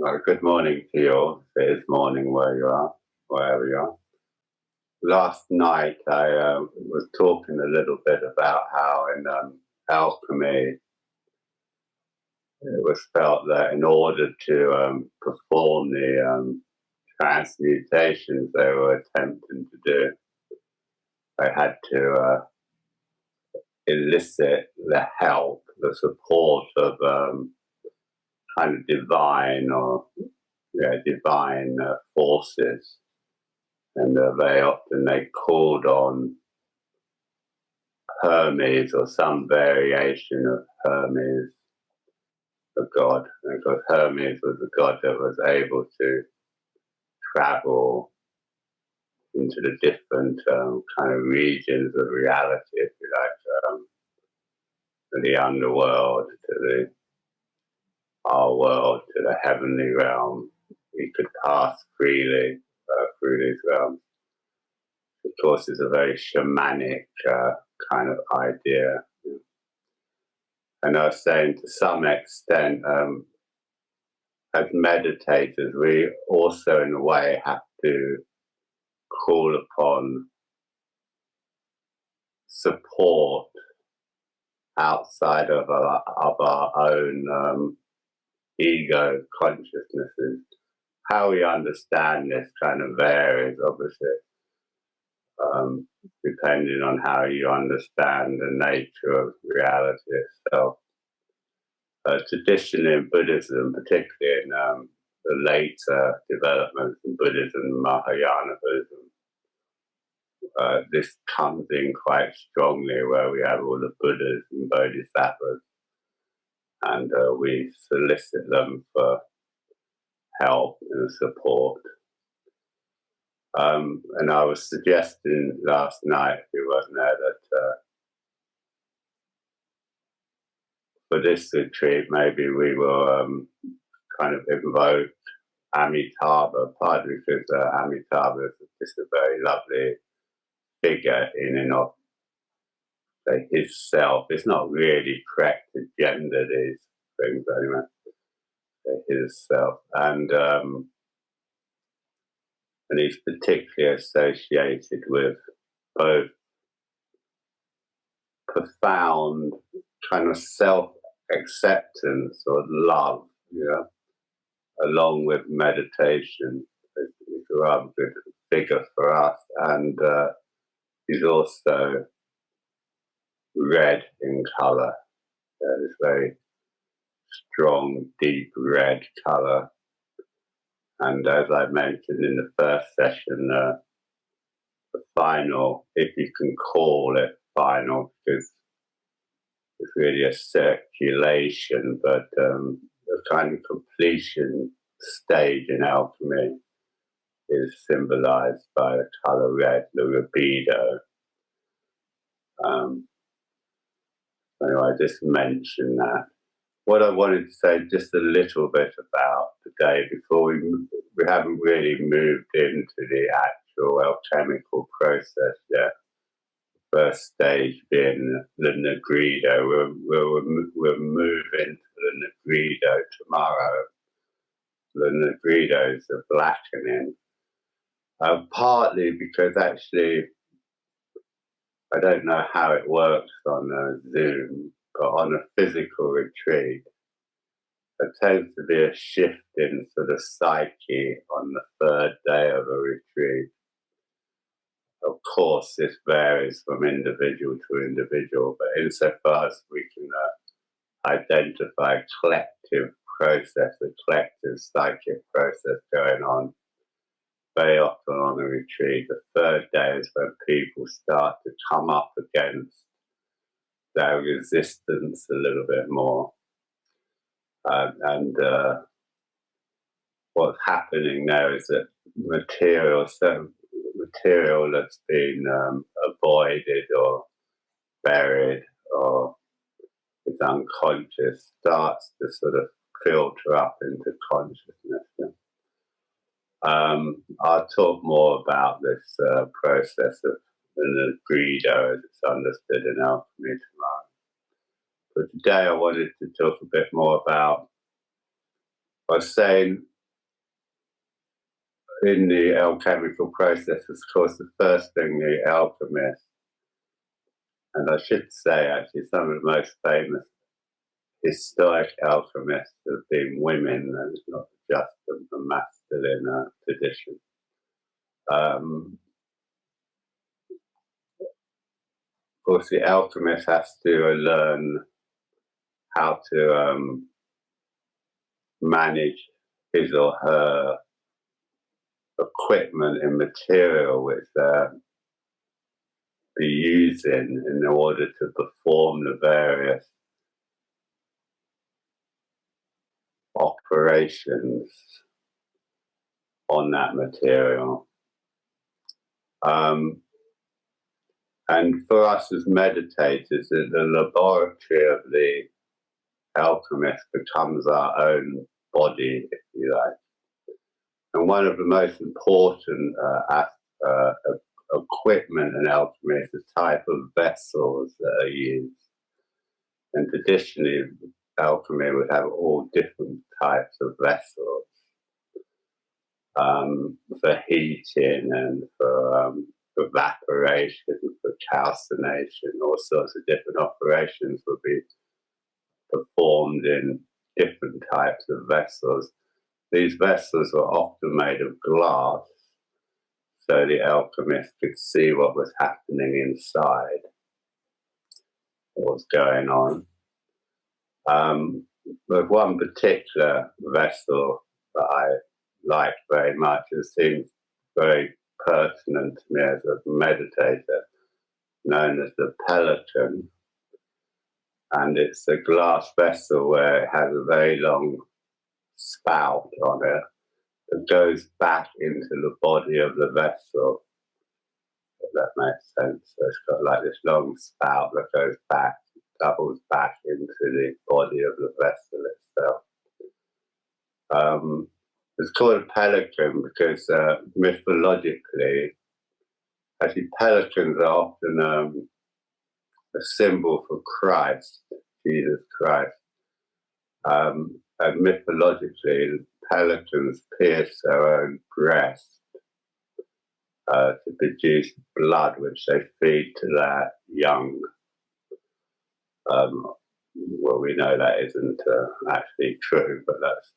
Good morning to you all. It is morning where you are, wherever you are. Last night I was talking a little bit about how in alchemy it was felt that in order to perform the transmutations they were attempting to do, they had to elicit the help, the support of kind of divine forces. And very often they called on Hermes or some variation of Hermes, the god, because Hermes was the god that was able to travel into the different kind of regions of reality, if you like, to the underworld, to our world, to the heavenly realm. He could pass freely through these realms. Of course, it's a very shamanic kind of idea. And I was saying to some extent, as meditators, we also, in a way, have to call upon support outside of our own ego consciousnesses. How we understand this kind of varies, obviously, depending on how you understand the nature of reality itself. Traditionally in Buddhism, particularly in the later developments in Buddhism, Mahayana Buddhism, this comes in quite strongly, where we have all the Buddhas and Bodhisattvas, and we solicit them for help and support. And I was suggesting last night, if you weren't there, that for this retreat, maybe we will kind of invoke Amitabha, partly because Amitabha is just a very lovely figure in and of his self. It's not really correct to gender these things anyway. His self, and he's particularly associated with both profound kind of self-acceptance or love, along with meditation. It's a rather good figure for us, and he's also red in colour. This very strong, deep red colour. And as I mentioned in the first session, the final, if you can call it final, because it's really a circulation, but the kind of completion stage in alchemy is symbolized by the color red, the libido. Anyway, I just mentioned that. What I wanted to say just a little bit about today, before we haven't really moved into the actual alchemical process yet. First stage being the Nigredo. We'll move into the Nigredo tomorrow. The Nigredos are blackening. Partly because actually, I don't know how it works on Zoom, but on a physical retreat, there tends to be a shift in sort of psyche on the third day of a retreat. Of course, this varies from individual to individual, but insofar as we can identify a collective process, a collective psychic process going on, very often on a retreat, the third day is when people start to come up against their resistance a little bit more. And what's happening there is that material that's been avoided or buried or is unconscious starts to sort of filter up into consciousness. I'll talk more about this process of the Nigredo as it's understood in alchemy tomorrow. But today I wanted to talk a bit more about, I was saying in the alchemical process, of course, the first thing the alchemists, and I should say actually some of the most famous historic alchemists have been women, and not just the masculine tradition. Of course, the alchemist has to learn how to manage his or her equipment and material which they're be using in order to perform the various operations on that material. And for us as meditators, the laboratory of the alchemist becomes our own body, if you like. And one of the most important equipment in alchemy is the type of vessels that are used. And traditionally, alchemy would have all different types of vessels for heating and for evaporation, for calcination, all sorts of different operations would be performed in different types of vessels. These vessels were often made of glass, so the alchemist could see what was happening inside, what was going on. But one particular vessel that I liked very much, it seems very pertinent to me as a meditator, known as the pelican. And it's a glass vessel where it has a very long spout on it that goes back into the body of the vessel, if that makes sense. So it's got like this long spout that goes back, doubles back into the body of the vessel itself. It's called a pelican because mythologically, actually pelicans are often a symbol for Christ, Jesus Christ. And mythologically, pelicans pierce their own breast to produce blood, which they feed to their young. Well, we know that isn't actually true, but that's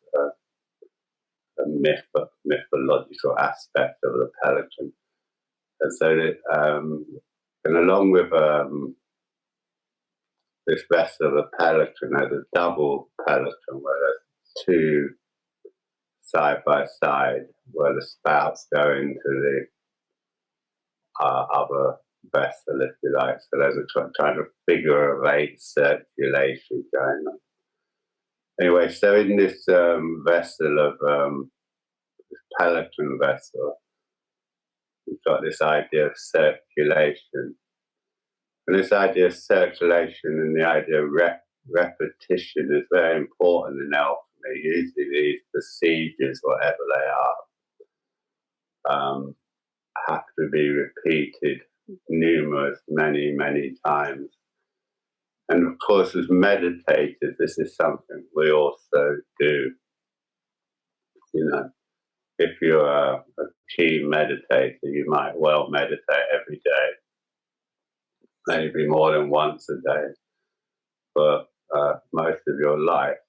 a mythological aspect of the pelican. And so, and along with this vessel of a pelican, there's a double pelican where there's two side by side, where the spouts go into the other vessel, if you like. So there's a kind of figure of eight circulation going on. Anyway, so in this vessel of this pelican vessel, we've got this idea of circulation. And this idea of circulation and the idea of repetition is very important in alchemy. Usually these procedures, whatever they are, have to be repeated many times. And of course, as meditators, this is something we also do. You know, if you're a keen meditator, you might well meditate every day, maybe more than once a day, for most of your life.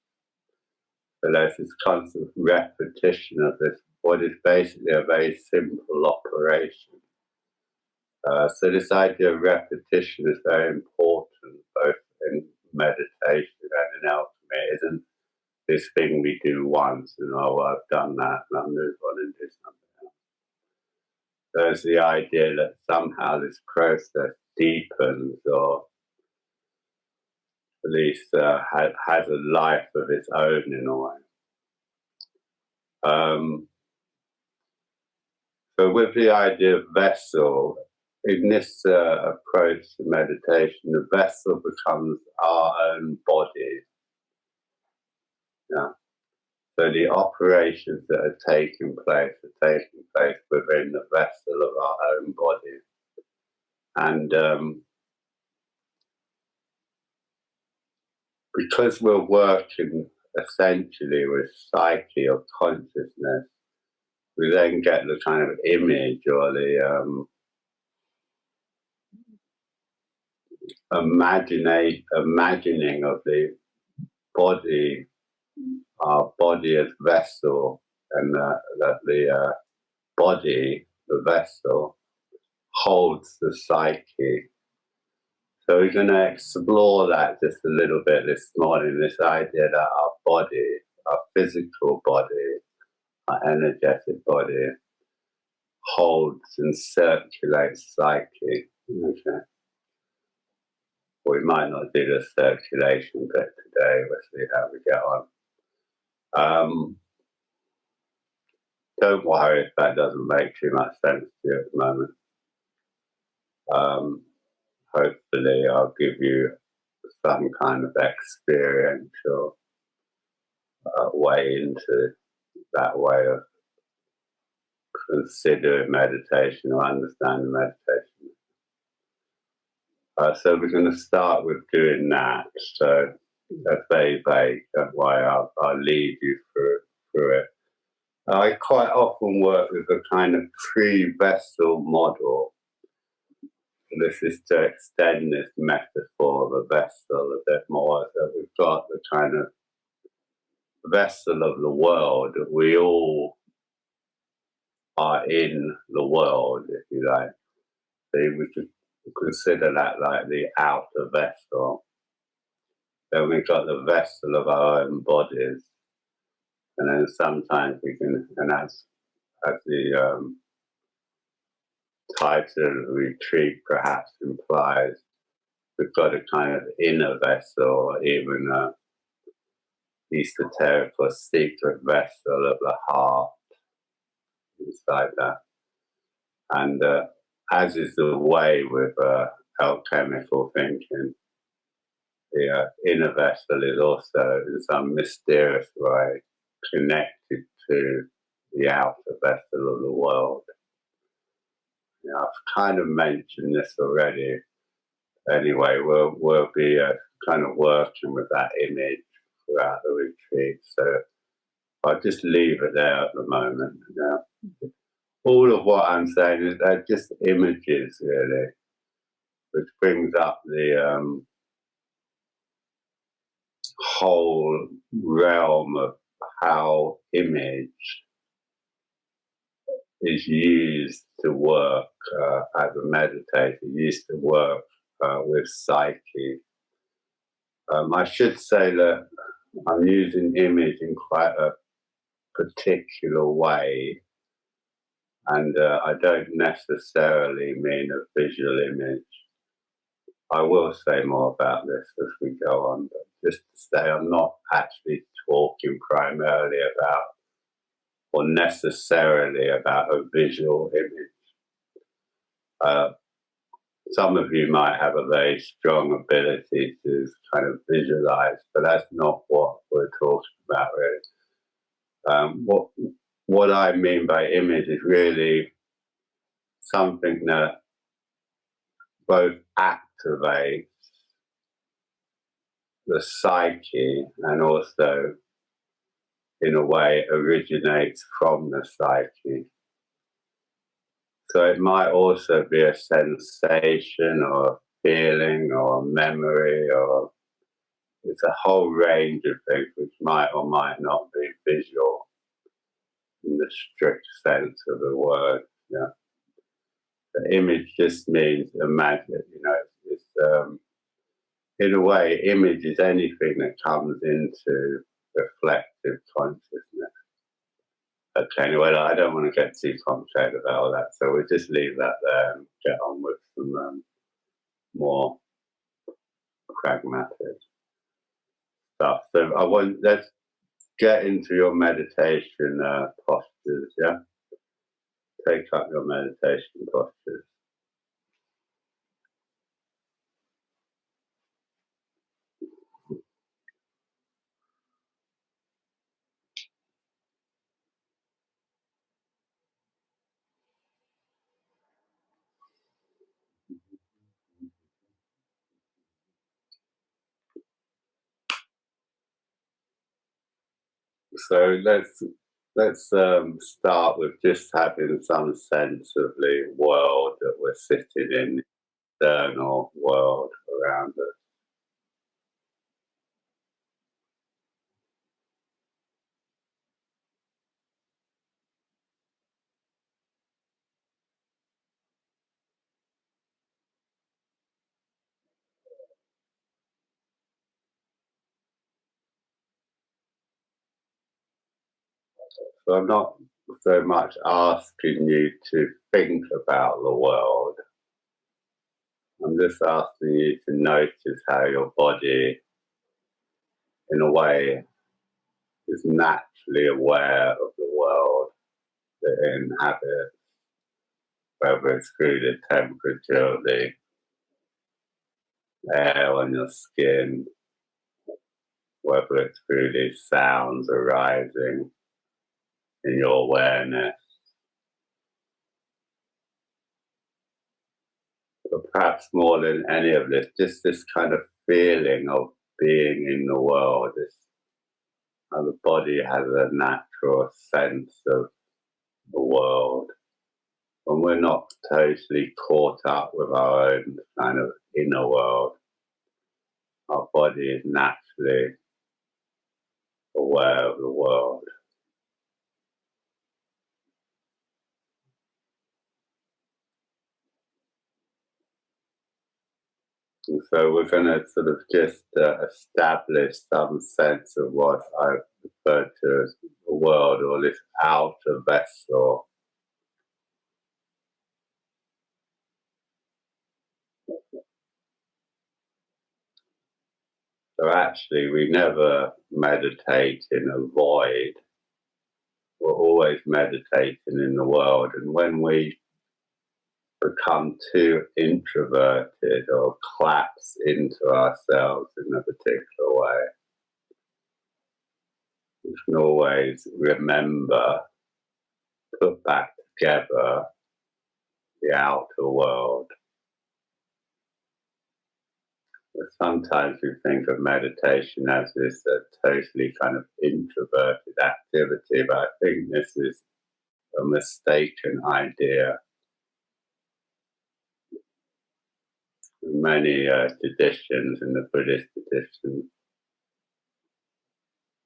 So there's this constant repetition of this, what is basically a very simple operation. So this idea of repetition is very important, both in meditation and in alchemy. It isn't this thing we do once and, oh, I've done that, and I'll move on and do something else. There's the idea that somehow this process deepens, or at least has a life of its own in a way. So with the idea of vessel, in this approach to meditation, the vessel becomes our own body. Yeah. So the operations that are taking place within the vessel of our own body. And because we're working essentially with psyche or consciousness, we then get the kind of image or the imagining of the body, our body as vessel, and that the body, the vessel, holds the psyche. So we're going to explore that just a little bit this morning, this idea that our body, our physical body, our energetic body, holds and circulates psyche. Okay. We might not do the circulation bit today. We'll see how we get on. Don't worry if that doesn't make too much sense to you at the moment. Hopefully I'll give you some kind of experiential way into that way of considering meditation or understanding meditation. So we're going to start with doing that. So that's very vague. That's why I'll lead you through it. I quite often work with a kind of three-vessel model. This is to extend this metaphor of a vessel a bit more. So we've got the kind of vessel of the world. We all are in the world, if you like. So we could consider that like the outer vessel. Then we've got the vessel of our own bodies. And then sometimes we can, and as the title of the retreat perhaps implies, we've got a kind of inner vessel, or even a esoteric or secret vessel of the heart inside that. And as is the way with alchemical thinking, the inner vessel is also in some mysterious way connected to the outer vessel of the world. I've kind of mentioned this already. Anyway, we'll be kind of working with that image throughout the retreat. So I'll just leave it there at the moment. All of what I'm saying is they're just images, really, which brings up the whole realm of how image is used to work as a meditator, used to work with psyche. I should say that I'm using image in quite a particular way, and I don't necessarily mean a visual image. I will say more about this as we go on, but just to say I'm not actually talking primarily about or necessarily about a visual image. Some of you might have a very strong ability to kind of visualize, but that's not what we're talking about, really. What I mean by image is really something that both activates the psyche and also, in a way, originates from the psyche. So it might also be a sensation or a feeling or a memory, or it's a whole range of things which might or might not be visual in the strict sense of the word. Yeah. The image just means imagine, it's in a way, image is anything that comes into reflective consciousness. Okay, anyway, I don't want to get too complicated about all that, so we'll just leave that there and get on with some more pragmatic stuff. So let's get into your meditation postures, yeah? Take up your meditation postures. So let's let's start with just having some sense of the world that we're sitting in, the external world around us. So I'm not so much asking you to think about the world. I'm just asking you to notice how your body, in a way, is naturally aware of the world that it inhabits, whether it's through the temperature of the air on your skin, whether it's through these sounds arising in your awareness. But perhaps more than any of this, just this kind of feeling of being in the world, this how the body has a natural sense of the world. When we're not totally caught up with our own kind of inner world, our body is naturally aware of the world. And so we're going to sort of just establish some sense of what I refer to as the world, or this outer vessel. So actually, we never meditate in a void. We're always meditating in the world. And when we become too introverted or collapse into ourselves in a particular way, we can always remember, put back together the outer world. But sometimes we think of meditation as this totally kind of introverted activity, but I think this is a mistaken idea. Many traditions in the Buddhist tradition,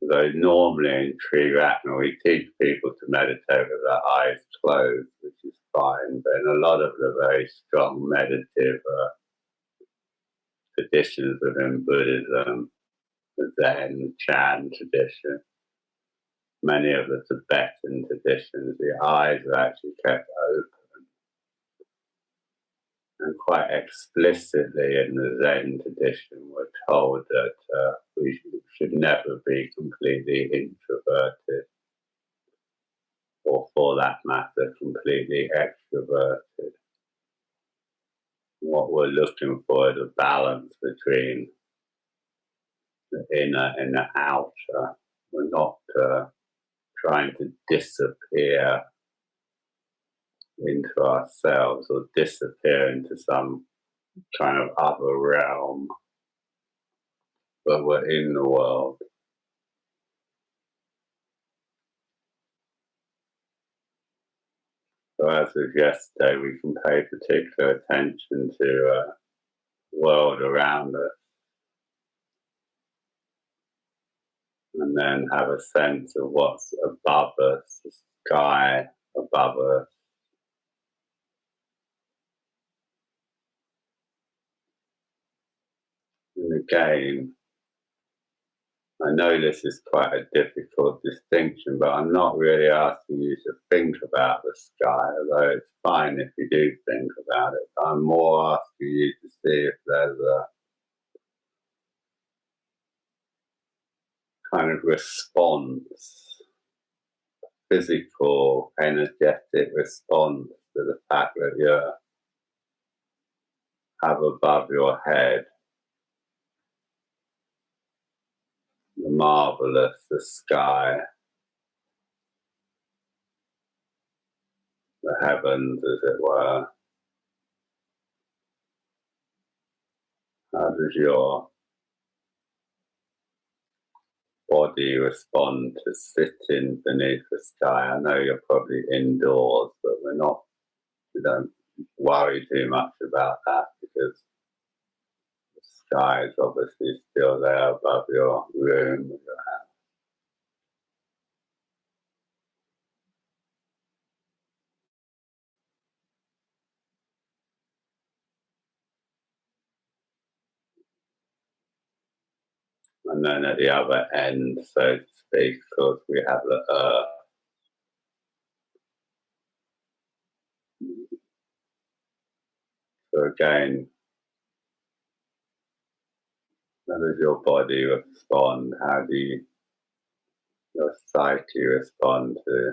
though normally in Triratna we teach people to meditate with their eyes closed, which is fine, but in a lot of the very strong meditative traditions within Buddhism, the Zen, Chan tradition, many of the Tibetan traditions, the eyes are actually kept open. And quite explicitly in the Zen tradition, we're told that we should never be completely introverted, or for that matter, completely extroverted. What we're looking for is a balance between the inner and the outer. We're not trying to disappear into ourselves or disappear into some kind of other realm, but we're in the world. So as with yesterday, we can pay particular attention to the world around us, and then have a sense of what's above us, the sky above us. And again, I know this is quite a difficult distinction, but I'm not really asking you to think about the sky, although it's fine if you do think about it. I'm more asking you to see if there's a kind of response, physical, energetic response to the fact that you have above your head the marvelous, the sky, the heavens, as it were. How does your body respond to sitting beneath the sky? I know you're probably indoors, but we don't worry too much about that because the sky is obviously still there above your room, your house. And then at the other end, so to speak, of course, we have the earth. So again, how does your body respond? How do your psyche respond to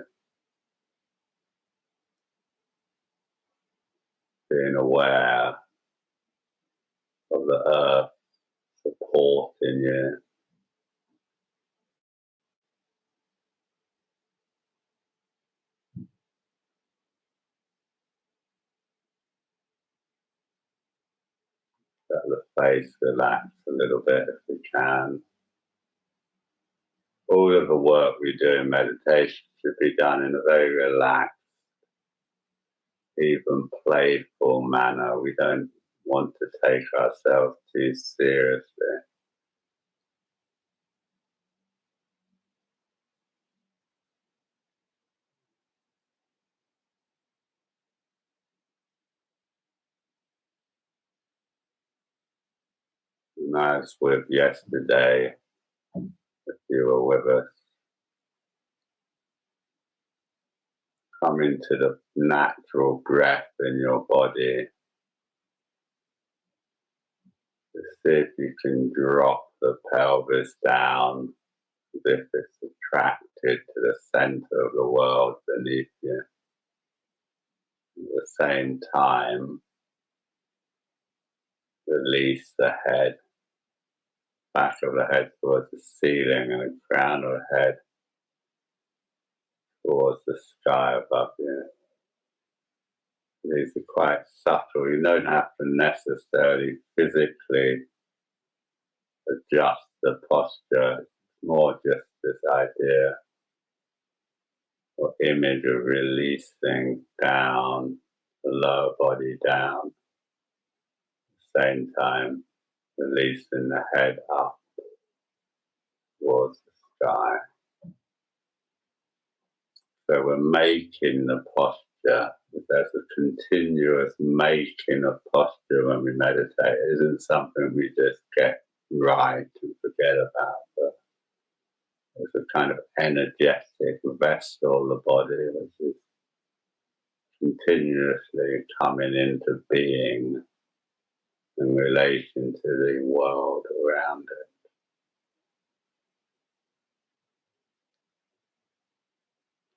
being aware of the earth supporting you? Let the face relax a little bit if we can. All of the work we do in meditation should be done in a very relaxed, even playful manner. We don't want to take ourselves too seriously. And as with yesterday, if you were with us, come into the natural breath in your body. See if you can drop the pelvis down as if it's attracted to the center of the world beneath you. At the same time, release the head, back of the head towards the ceiling and the crown of the head towards the sky above you. These are quite subtle. You don't have to necessarily physically adjust the posture. It's more just this idea or image of releasing down the lower body down. At the same time, releasing the head up towards the sky. So we're making the posture. There's a continuous making of posture when we meditate. It isn't something we just get right and forget about, but it's a kind of energetic vessel, the body, which is continuously coming into being in relation to the world around it.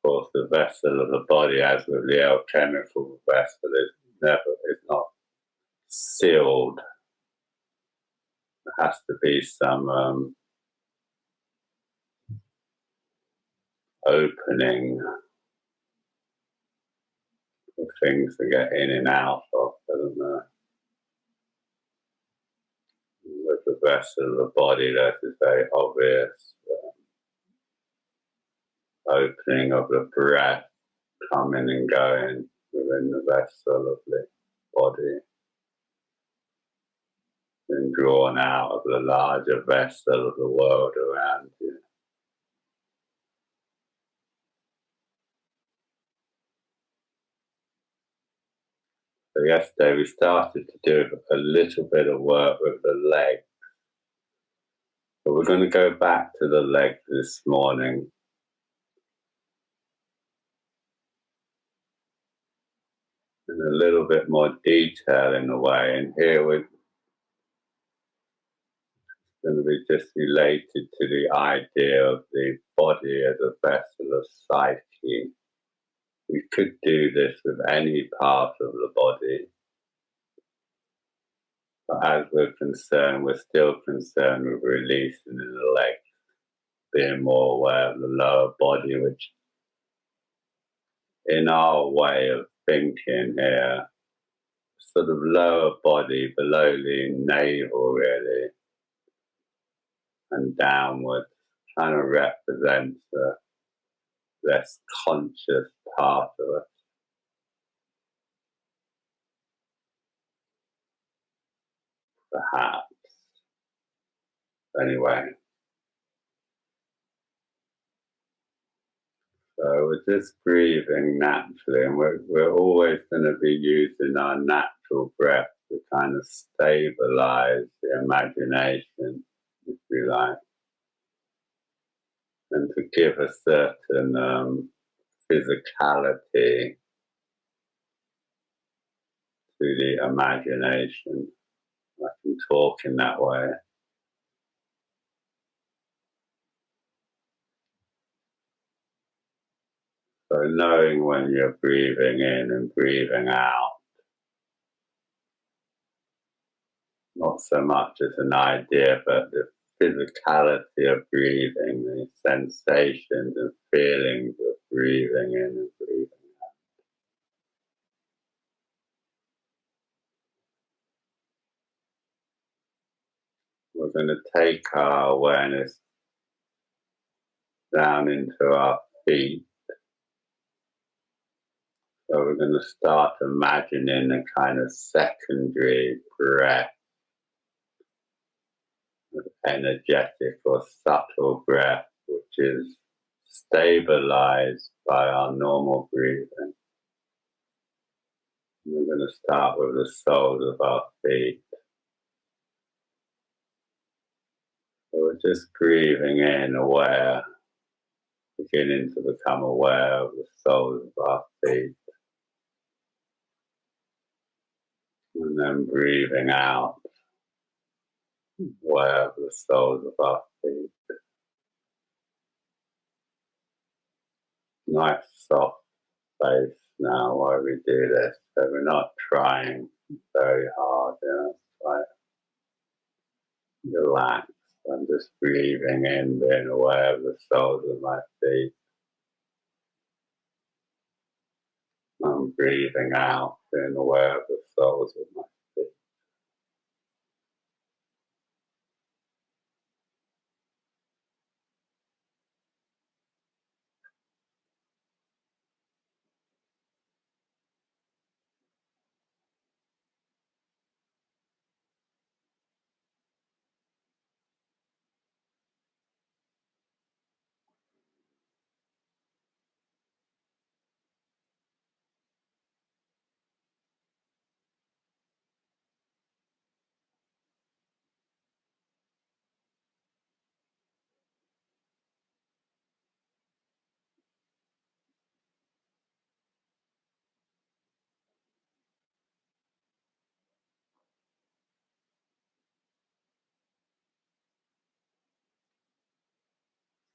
Of course, the vessel of the body, as with the alchemical vessel, is not sealed. There has to be some opening for things to get in and out of, doesn't there? With the vessel of the body, that is very obvious. Opening of the breath, coming and going within the vessel of the body, and drawn out of the larger vessel of the world around you. So yesterday we started to do a little bit of work with the legs, but we're going to go back to the legs this morning. In a little bit more detail in a way, and here we're going to be just related to the idea of the body as a vessel of psyche. We could do this with any part of the body, but as we're concerned, we're still concerned with releasing the legs, being more aware of the lower body, which in our way of thinking here, sort of lower body below the navel really, and downwards, kind of represents the less conscious part of us. Perhaps. Anyway. So we're just breathing naturally, and we're always going to be using our natural breath to kind of stabilize the imagination, if you like, and to give a certain physicality to the imagination. I can talk in that way. So knowing when you're breathing in and breathing out, not so much as an idea, but the physicality of breathing, the sensations and feelings of breathing in and breathing out. We're going to take our awareness down into our feet. So we're going to start imagining a kind of secondary breath, energetic or subtle breath, which is stabilized by our normal breathing. We're going to start with the soles of our feet. So we're just breathing in, aware, beginning to become aware of the soles of our feet. And then breathing out, aware of the soles of our feet. Nice soft space now while we do this, so we're not trying very hard, like relax. I'm just breathing in, being aware of the soles of my feet. I'm breathing out, being aware of the soles of my feet.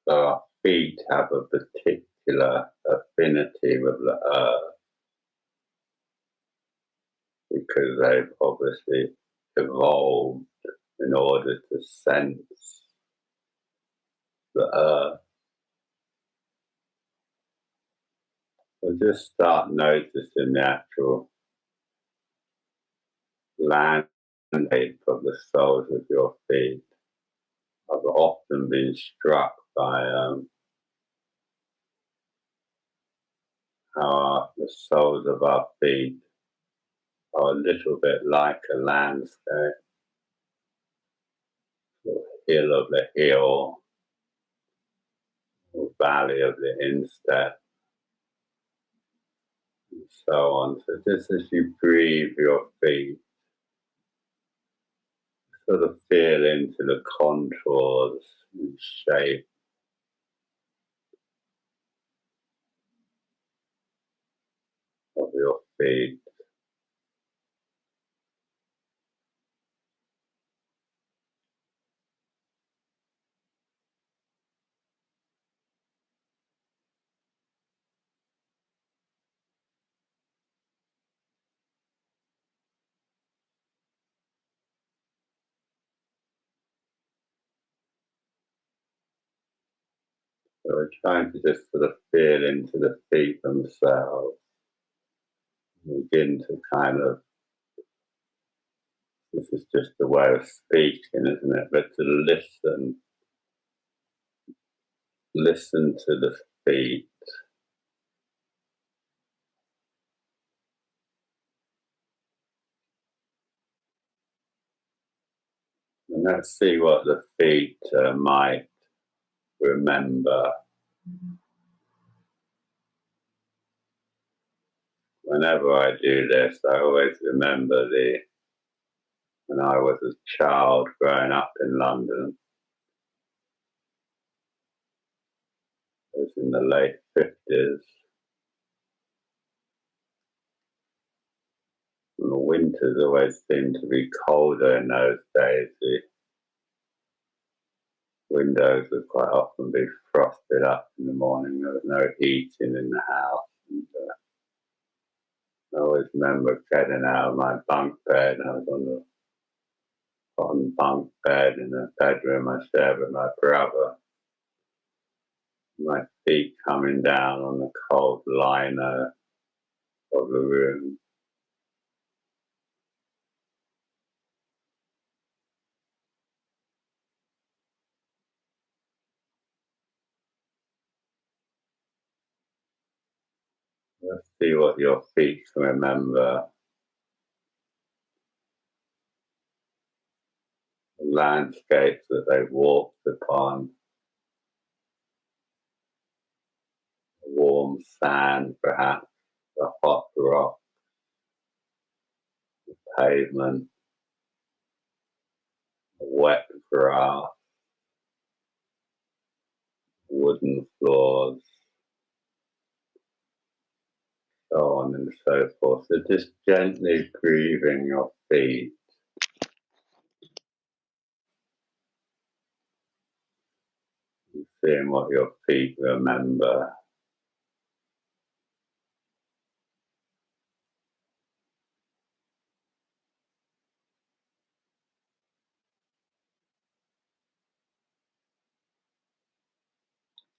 So our feet have a particular affinity with the earth because they've obviously evolved in order to sense the earth. So just start noticing the actual landscape of the soles of your feet. I've often been struck by how the soles of our feet are a little bit like a landscape, the hill of the hill, or valley of the instep, and so on. So just as you breathe your feet, sort of feel into the contours and shape of your feet. So we're trying to just sort of feel into the feet themselves. Begin to kind of, this is just a way of speaking, isn't it? But to listen listen to the feet. And let's see what the feet might remember. Whenever I do this, I always remember when I was a child growing up in London. It was in the late 50s. And the winters always seemed to be colder in those days. The windows would quite often be frosted up in the morning. There was no heating in the house. And, I always remember getting out of my bunk bed. I was on the bunk bed in the bedroom I shared with my brother. My feet coming down on the cold liner of the room. Let's see what your feet can remember. The landscapes that they walked upon. The warm sand, perhaps. The hot rock. The pavement. The wet grass. Wooden floors. So on and so forth. So just gently grieving your feet. Seeing what your feet remember.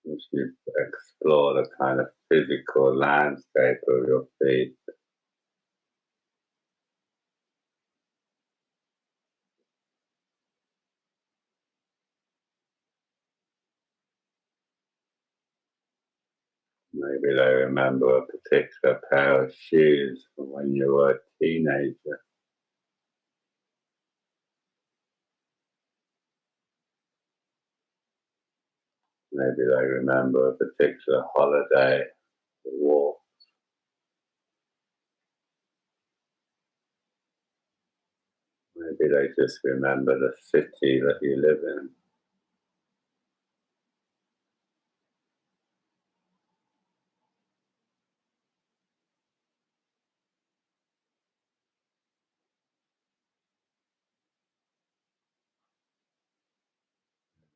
As you explore the kind of physical landscape of your feet. Maybe they remember a particular pair of shoes from when you were a teenager. Maybe they remember a particular holiday or walk. Maybe they just remember the city that you live in.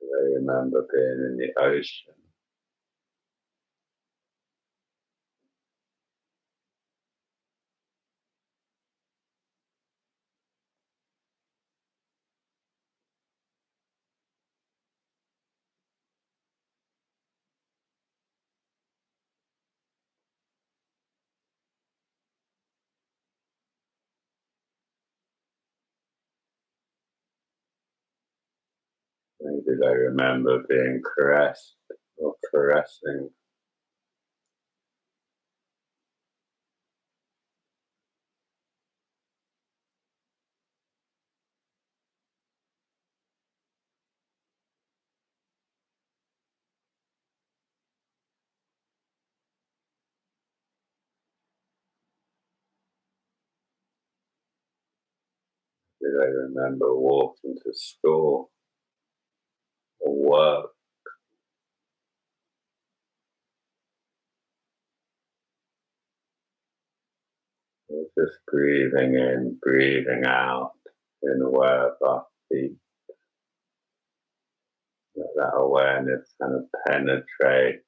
They remember being in the ocean. Maybe they remember being caressed or caressing. Maybe they remember walking to school or work. Or just breathing in, breathing out, in aware of our feet. Let that awareness kind of penetrate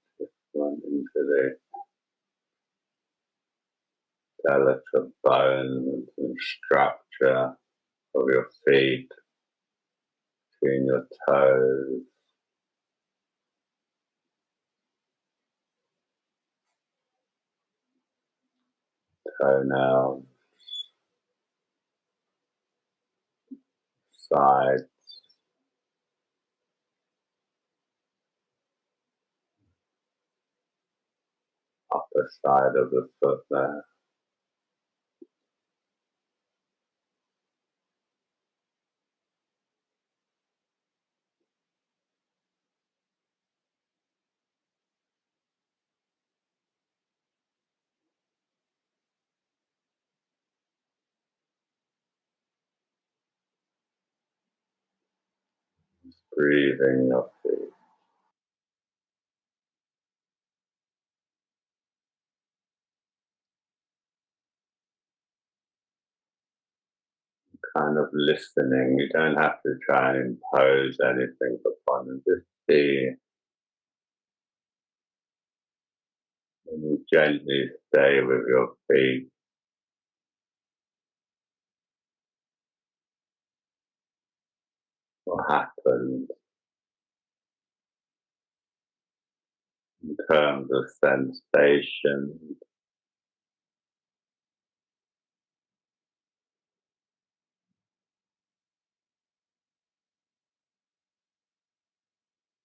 into the delicate bones and structure of your feet, between your toes, toenails, sides, upper side of the foot there. Just breathing your feet. Kind of listening. You don't have to try and impose anything upon them. Just see, and you gently stay with your feet. What happens in terms of sensation,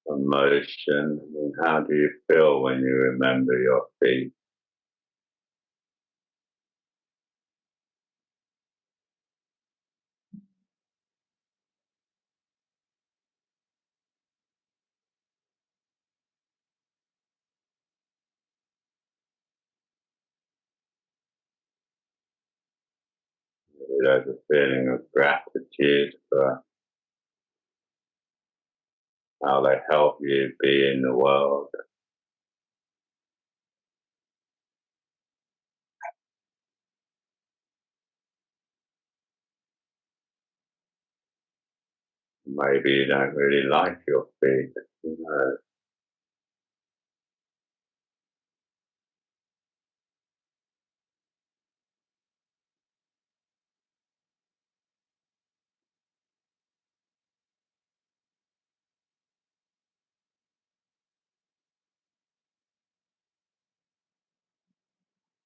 emotion, and how do you feel when you remember your feet? There's a feeling of gratitude for how they help you be in the world. Maybe you don't really like your feet. You know,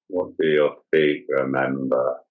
what do your feet remember?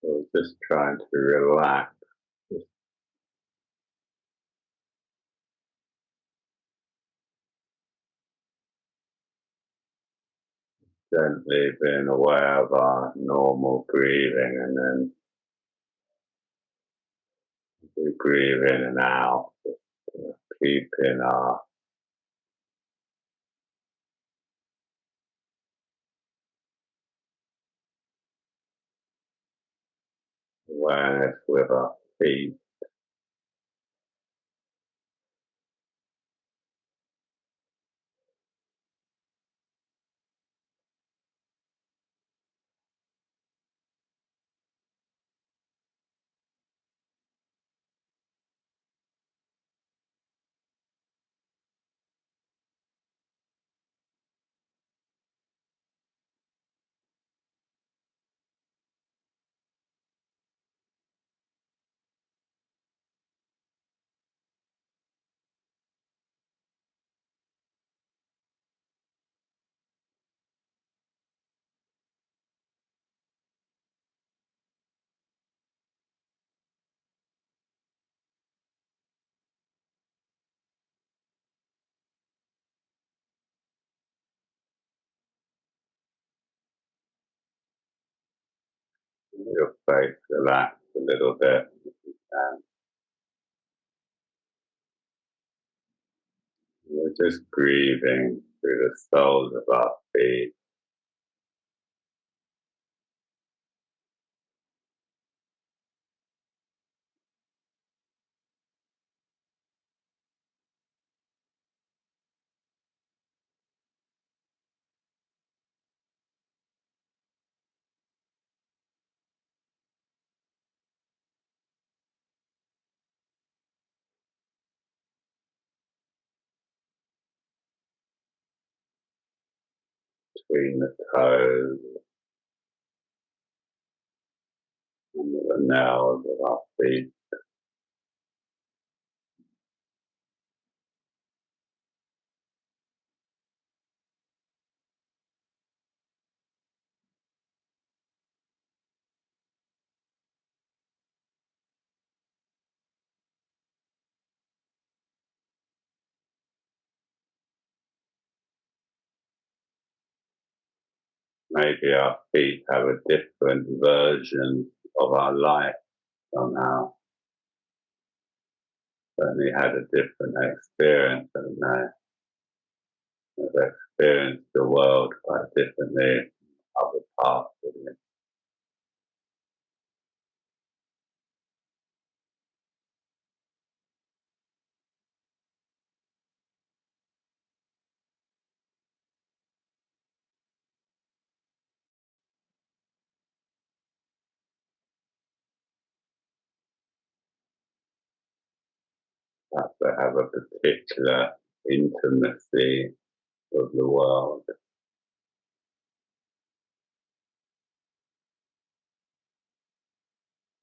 Or just trying to relax, just gently being aware of our normal breathing, and then we breathe in and out, keeping our awareness with our feet. your face relax a little bit. And we're just breathing through the soles of our feet. Between the toes, under the nails of our feet. Maybe our feet have a different version of our life somehow. Certainly had a different experience, and they've experienced the world quite differently in other parts of it. Perhaps they have a particular intimacy with the world.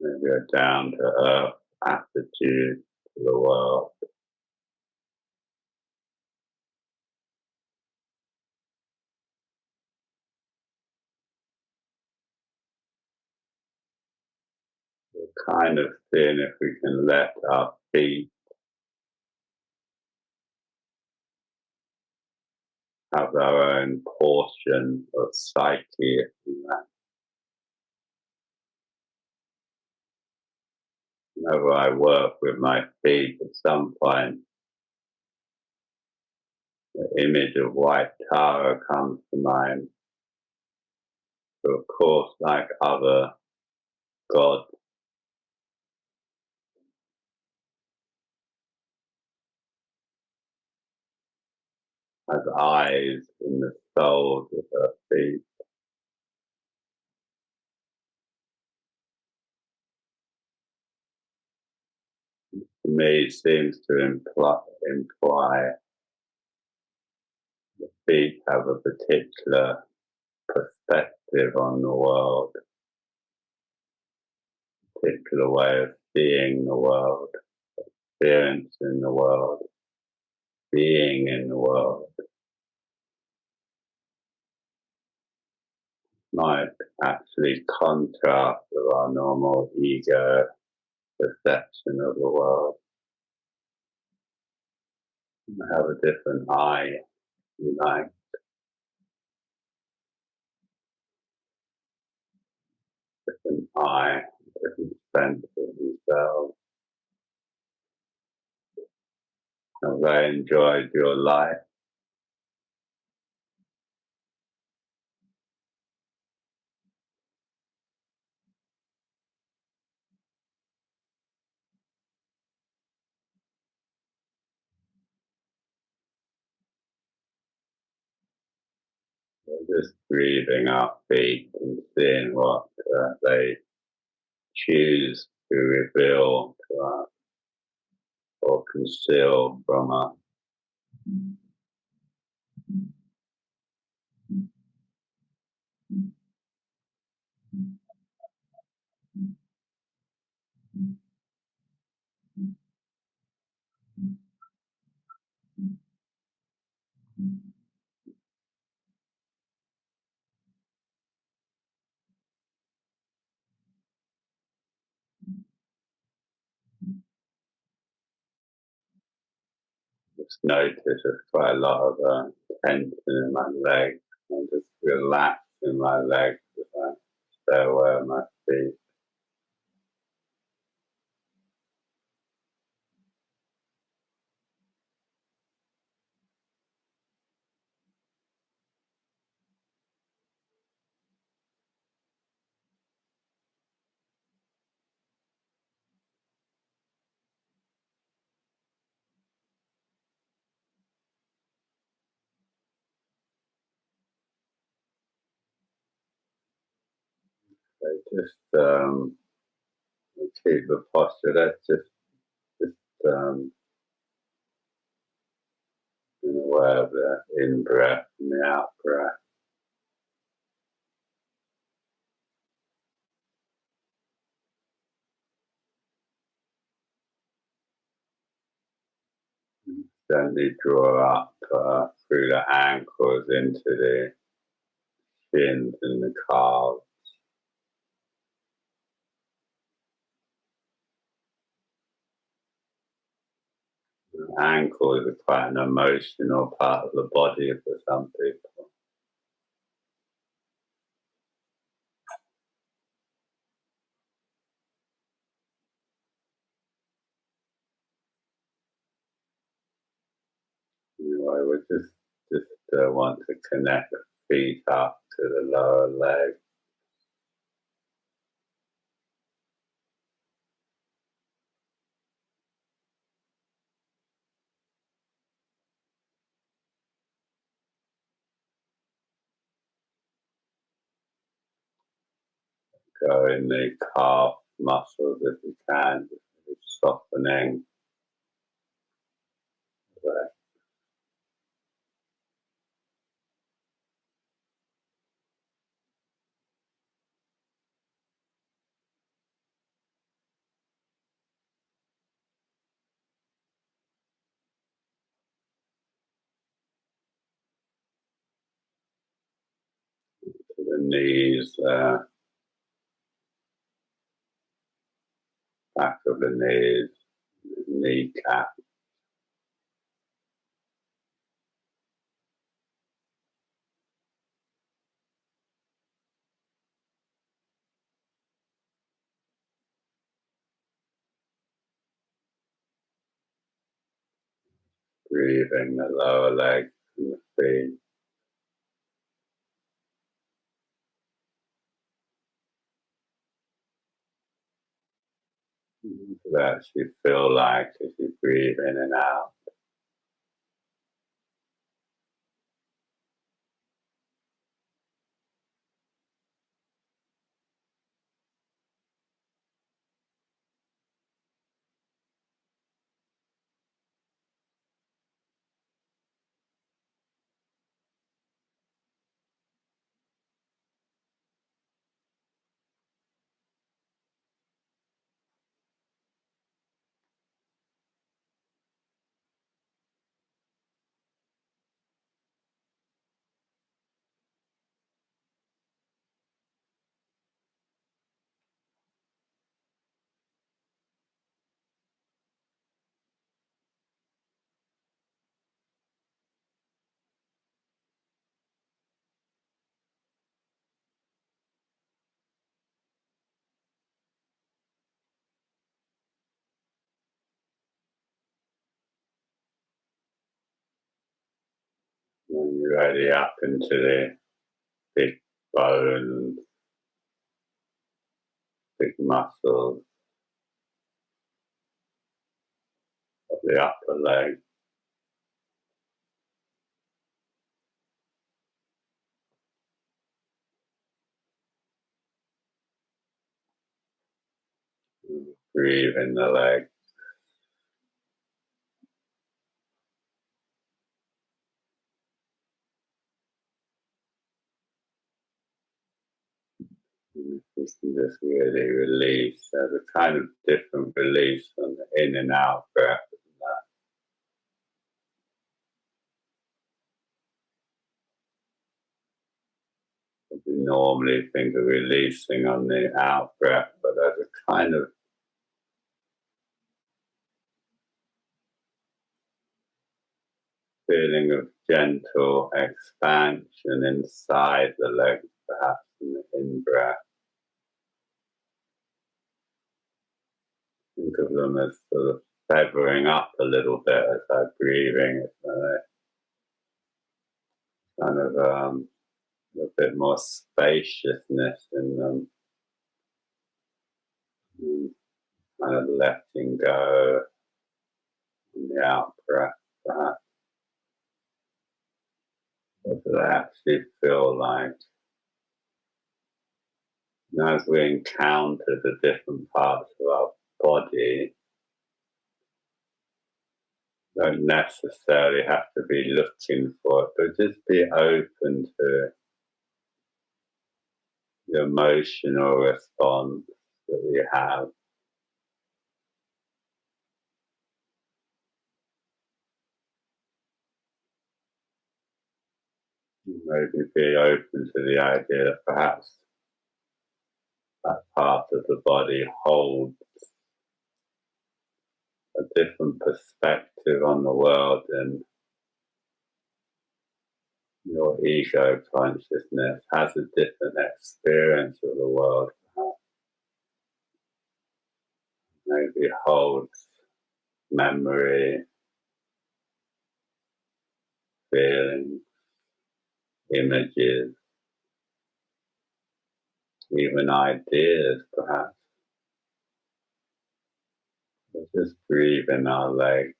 Maybe a down to earth attitude to the world. We're kind of seeing if we can let our feet have their own portion of psyche, if you like. Whenever I work with my feet, at some point, the image of White Tara comes to mind. So of course, like other gods, has eyes in the soles of her feet. To me, seems to imply the feet have a particular perspective on the world, a particular way of seeing the world, experiencing the world, being in the world. Might actually contrast with our normal ego perception of the world. Have a different eye, you like, different eye, different sense of themselves. Have they enjoyed your life? Or just breathing our feet and seeing what they choose to reveal to us or conceal from us. Just notice there's quite a lot of tension in my legs. I'm just relaxing my legs as I stay aware of my feet. So just keep the posture. That's just being aware of the in breath and the out breath. Gently draw up through the ankles into the shins and the calves. The ankles are quite an emotional part of the body for some people. Anyway, we just want to connect the feet up to the lower leg. Go in the calf muscles if you can, just softening that. To the knees, back of the knees, kneecap. Breathing the lower legs and the feet. So that you feel like as you breathe in and out. When you're ready, up into the big bones, big muscles of the upper leg. Breathe in the leg. You can just really release. There's a kind of different release on the in and out breath. We normally think of releasing on the out breath, but there's a kind of feeling of gentle expansion inside the legs, perhaps in the in breath. think of them as sort of feathering up a little bit as I'm breathing. Kind of a bit more spaciousness in them, kind of letting go in the out breath, perhaps. What does it actually feel like? And as we encounter the different parts of our body, don't necessarily have to be looking for it, but just be open to the emotional response that you have. Maybe be open to the idea that perhaps that part of the body holds a different perspective on the world than your ego consciousness, has a different experience of the world, perhaps. Maybe holds memory, feelings, images, even ideas, perhaps. So just breathe in our legs.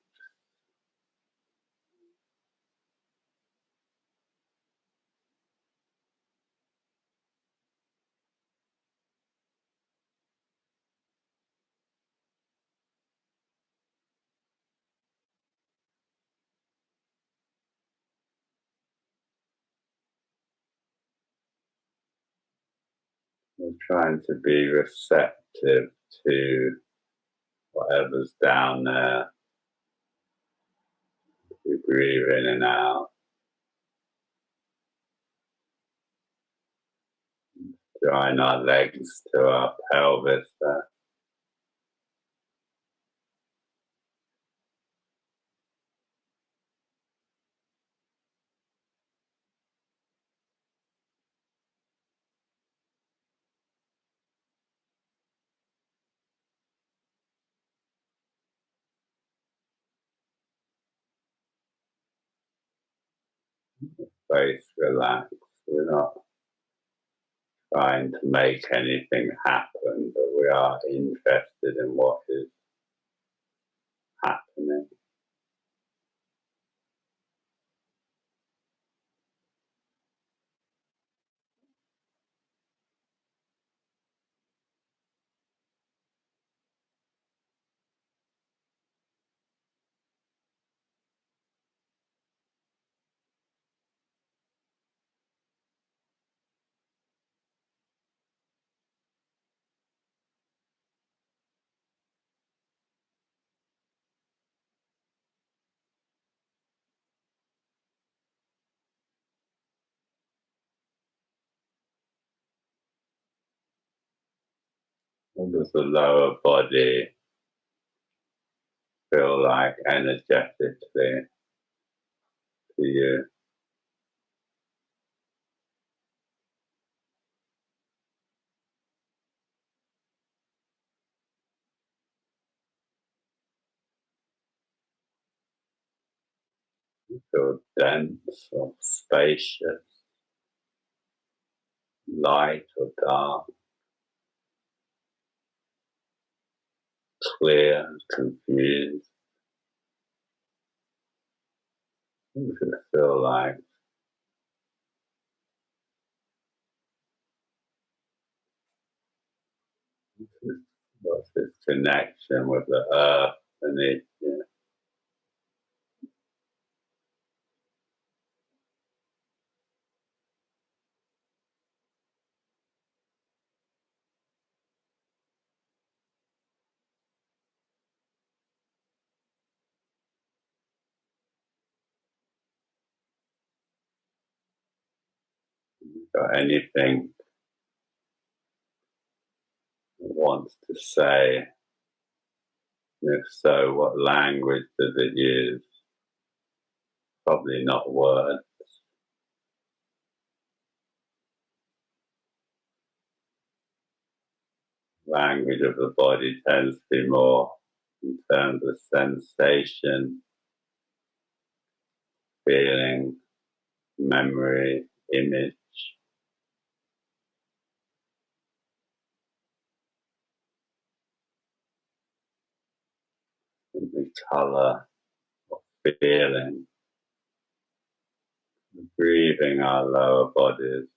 We're trying to be receptive to whatever's down there. We breathe in and out. Drawing our legs to our pelvis there. Face relaxed. We're not trying to make anything happen, but we are interested in what is happening. What does the lower body feel like energetically to you? You feel dense or spacious, light or dark, clear, confused? What does it feel like? What's this connection with the earth beneath you? Got anything it wants to say? If so, what language does it use? Probably not words. language of the body tends to be more in terms of sensation, feeling, memory, image. The colour or feeling. Breathing our lower bodies.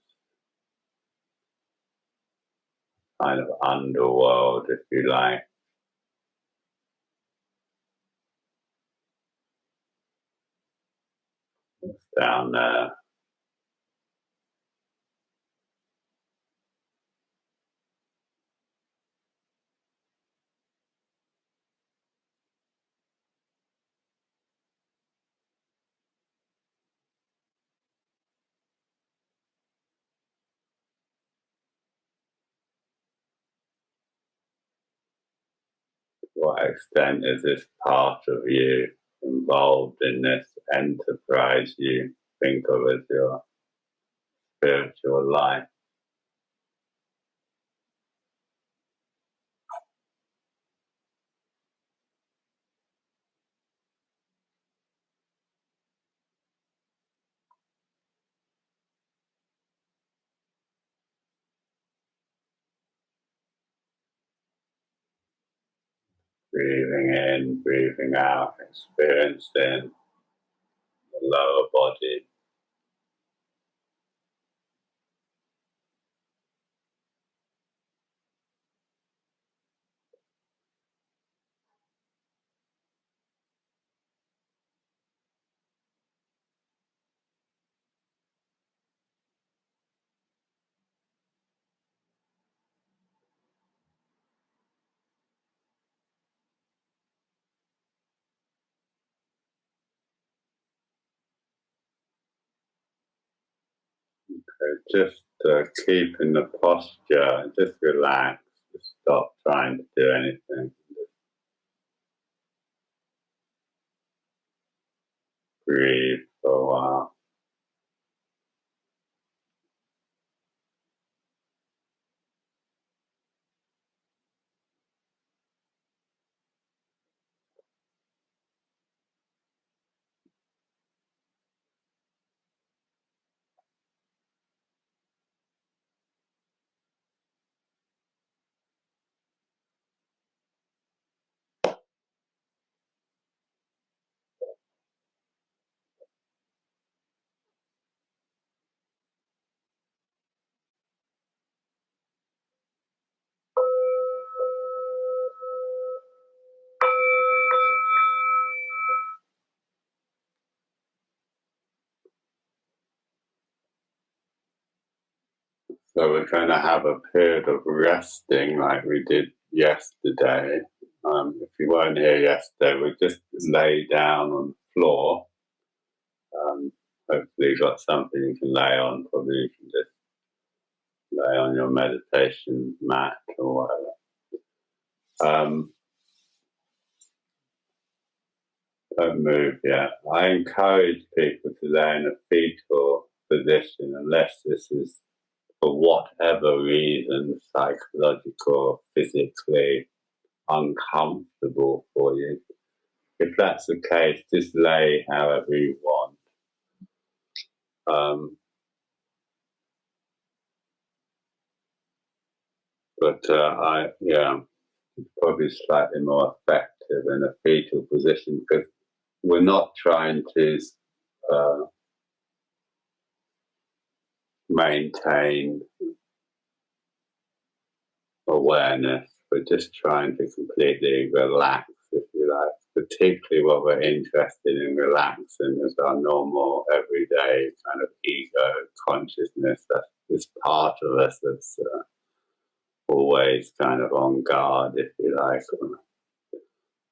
Kind of underworld, if you like. It's down there. To what extent is this part of you involved in this enterprise you think of as your spiritual life? Breathing in, breathing out, experiencing the lower body. Just keep in the posture, just relax, just stop trying to do anything. Just breathe for a while. So we're going to have a period of resting like we did yesterday. If you weren't here yesterday, we just lay down on the floor. Hopefully you got something you can lay on. Probably you can just lay on your meditation mat or whatever. Don't move yet. I encourage people to lay in a fetal position unless this is for whatever reason, psychological, physically uncomfortable for you. If that's the case, just lay however you want. Probably slightly more effective in a fetal position because we're not trying to maintain awareness. We're just trying to completely relax, if you like. Particularly what we're interested in relaxing is our normal, everyday kind of ego consciousness. That's this part of us that's always kind of on guard, if you like,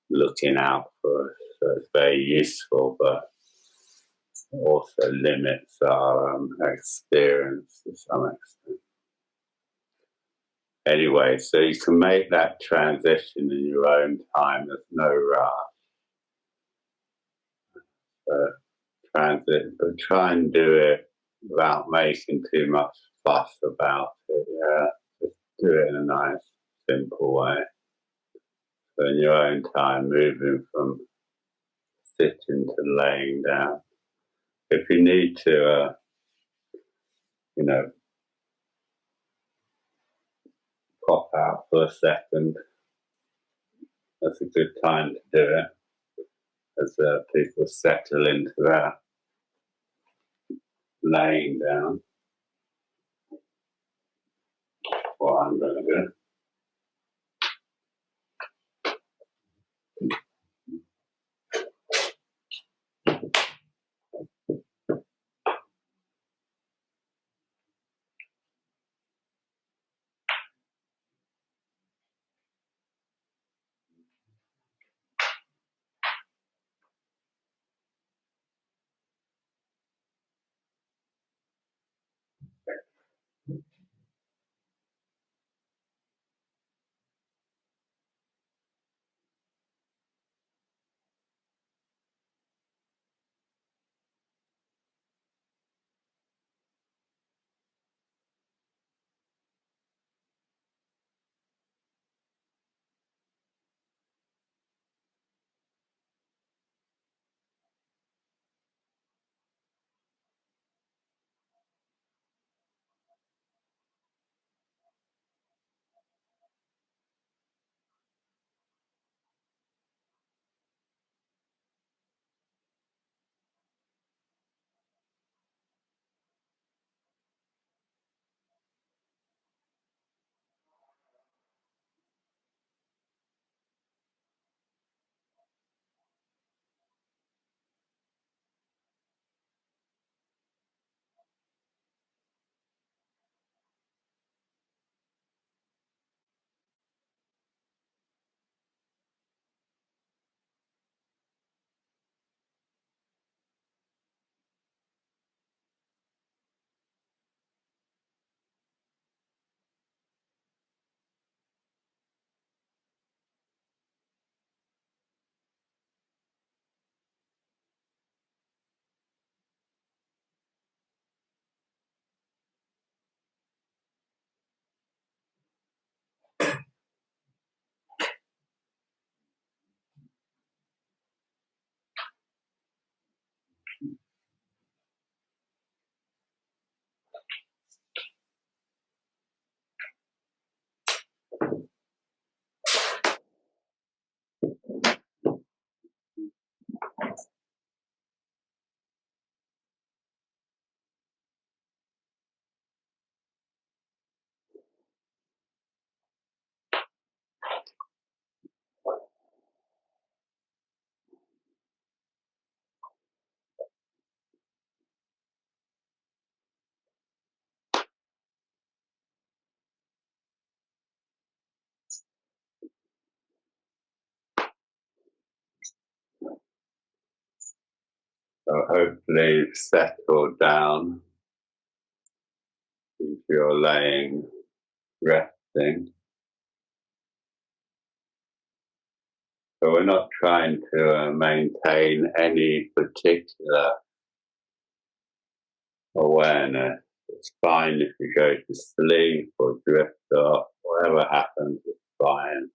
looking out for us. So it's very useful, but also limits our experience to some extent. Anyway, so you can make that transition in your own time. There's no rush. But try and do it without making too much fuss about it. Yeah, just do it in a nice, simple way. So in your own time, moving from sitting to laying down. If you need to, pop out for a second, that's a good time to do it as people settle into their laying down. What I'm going to do. So hopefully you've settled down if you're laying, resting. So we're not trying to maintain any particular awareness. It's fine if you go to sleep or drift off, whatever happens, it's fine.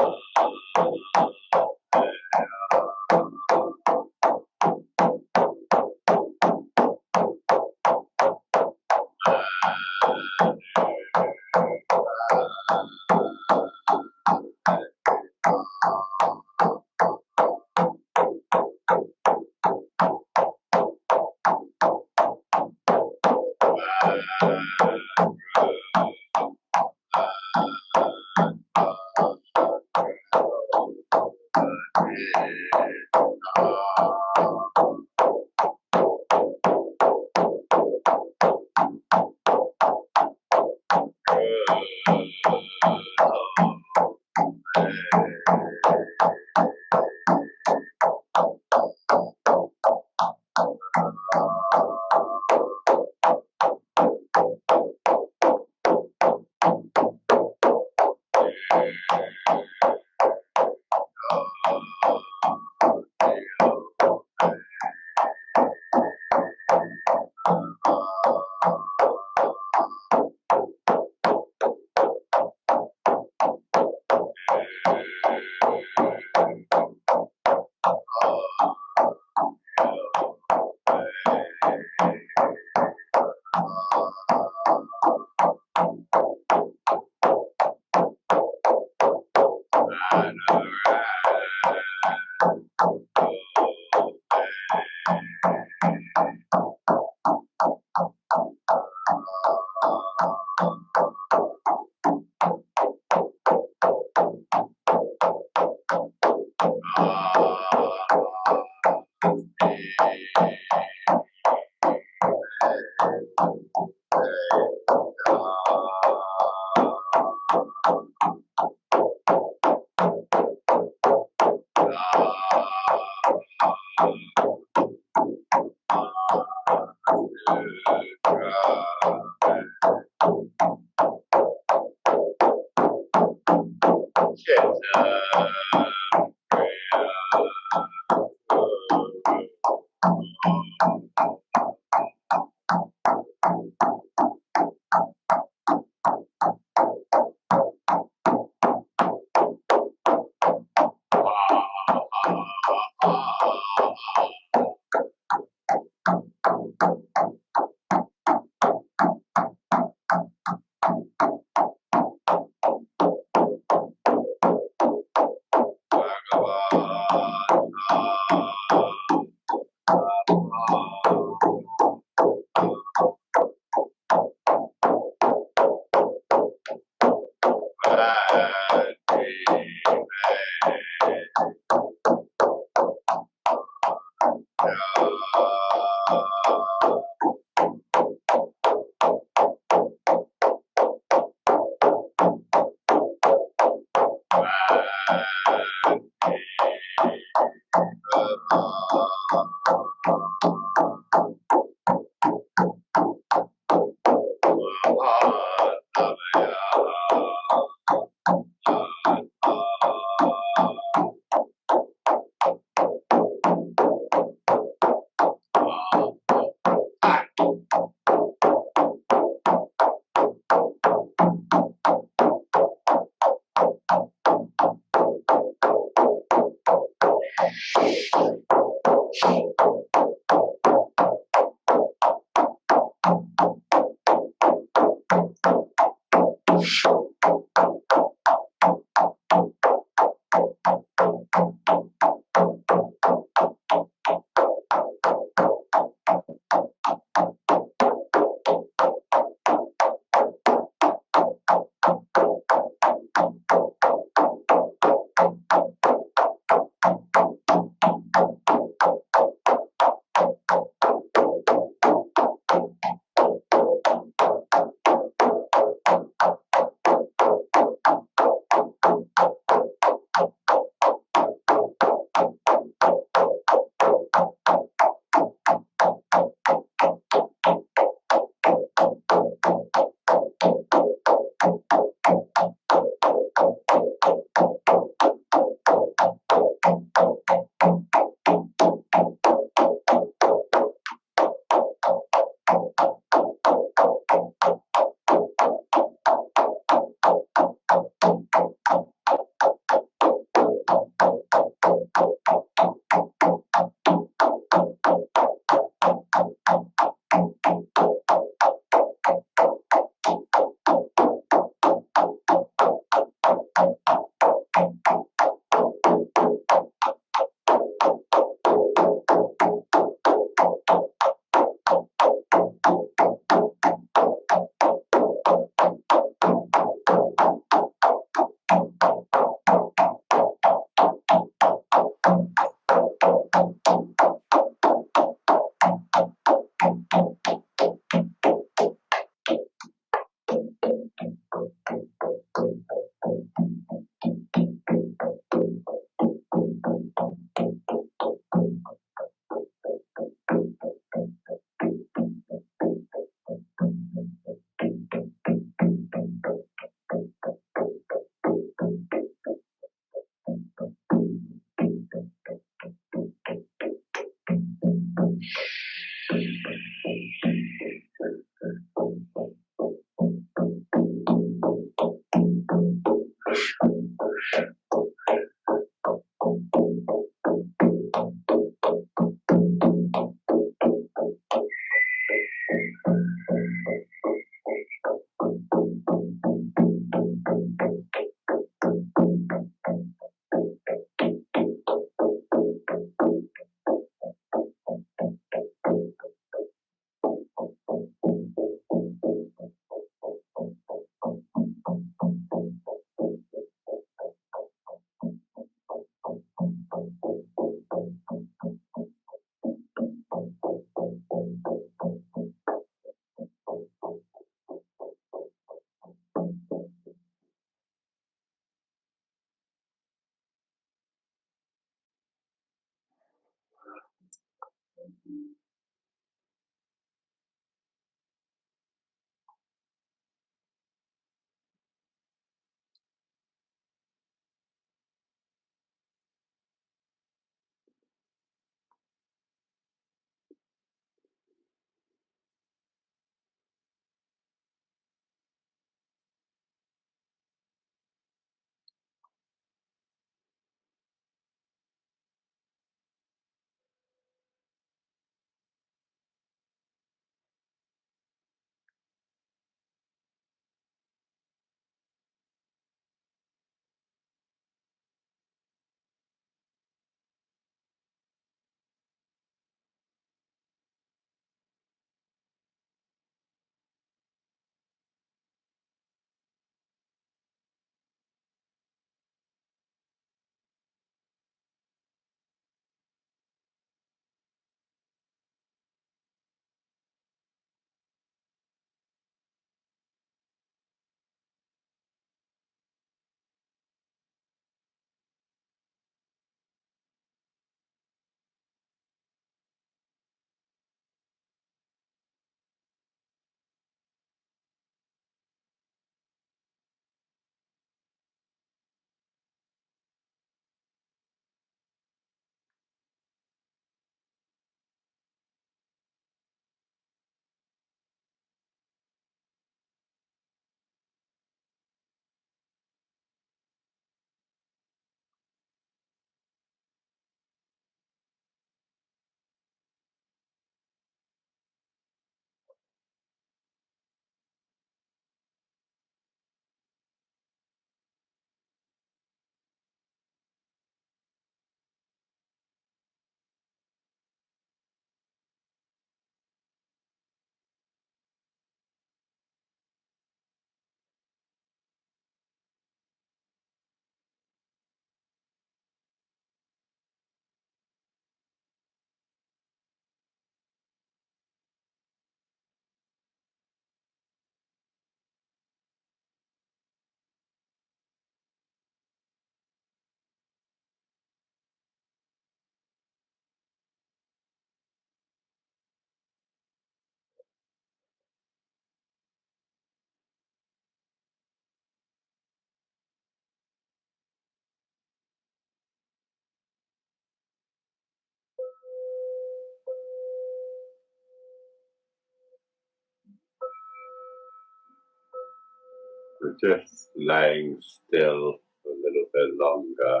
We're just laying still for a little bit longer.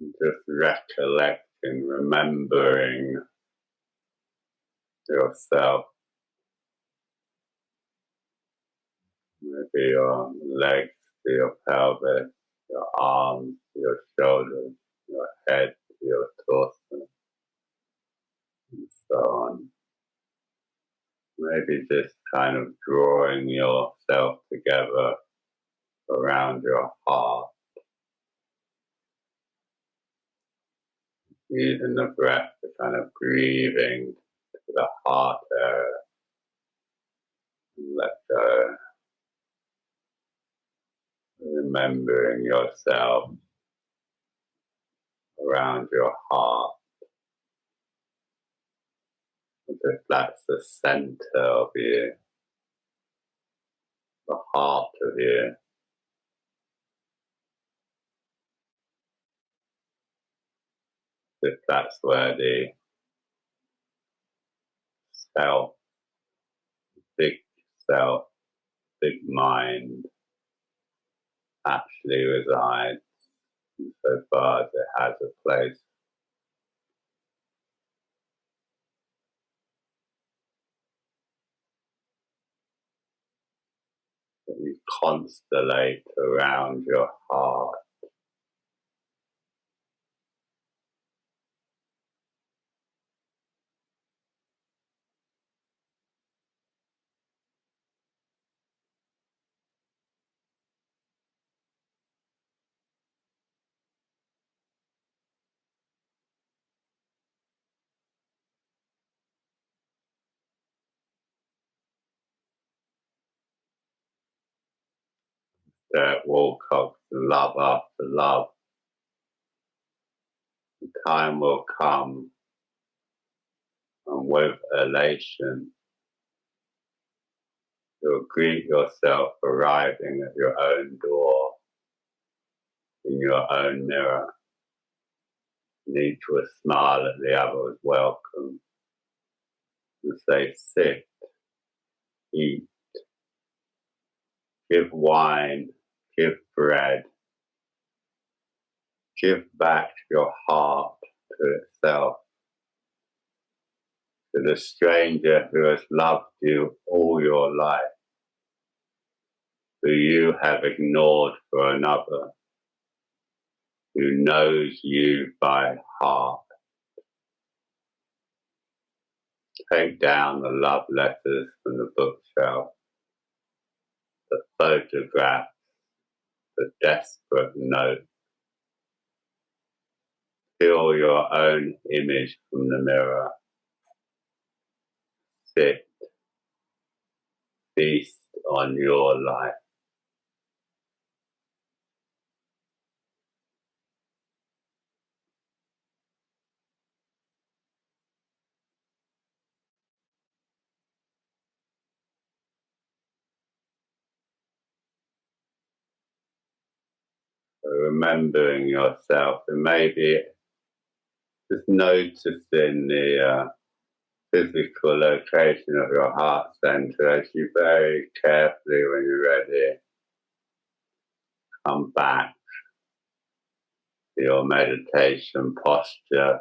Just recollecting, remembering yourself, maybe your legs to your pelvis, your arms to your shoulders, your head to your torso, and so on. Maybe just kind of drawing yourself together around your heart, using the breath to kind of breathing to the heart area, and let go, remembering yourself around your heart, as if that's the center of you, the heart of you, as if that's where the self, big self, big mind, actually resides, so far as it has a place. That you constellate around your heart. That Wilcox, love after love. The time will come, and with elation, you'll greet yourself arriving at your own door, in your own mirror, and each will smile at the other's welcome and say, sit, eat, give wine, give bread, give back your heart to itself, to the stranger who has loved you all your life, who you have ignored for another, who knows you by heart. Take down the love letters from the bookshelf, the photographs, the desperate notes. Feel your own image from the mirror. Sit, feast on your life. Remembering yourself, and maybe just noticing the physical location of your heart center as you very carefully, when you're ready, come back to your meditation posture.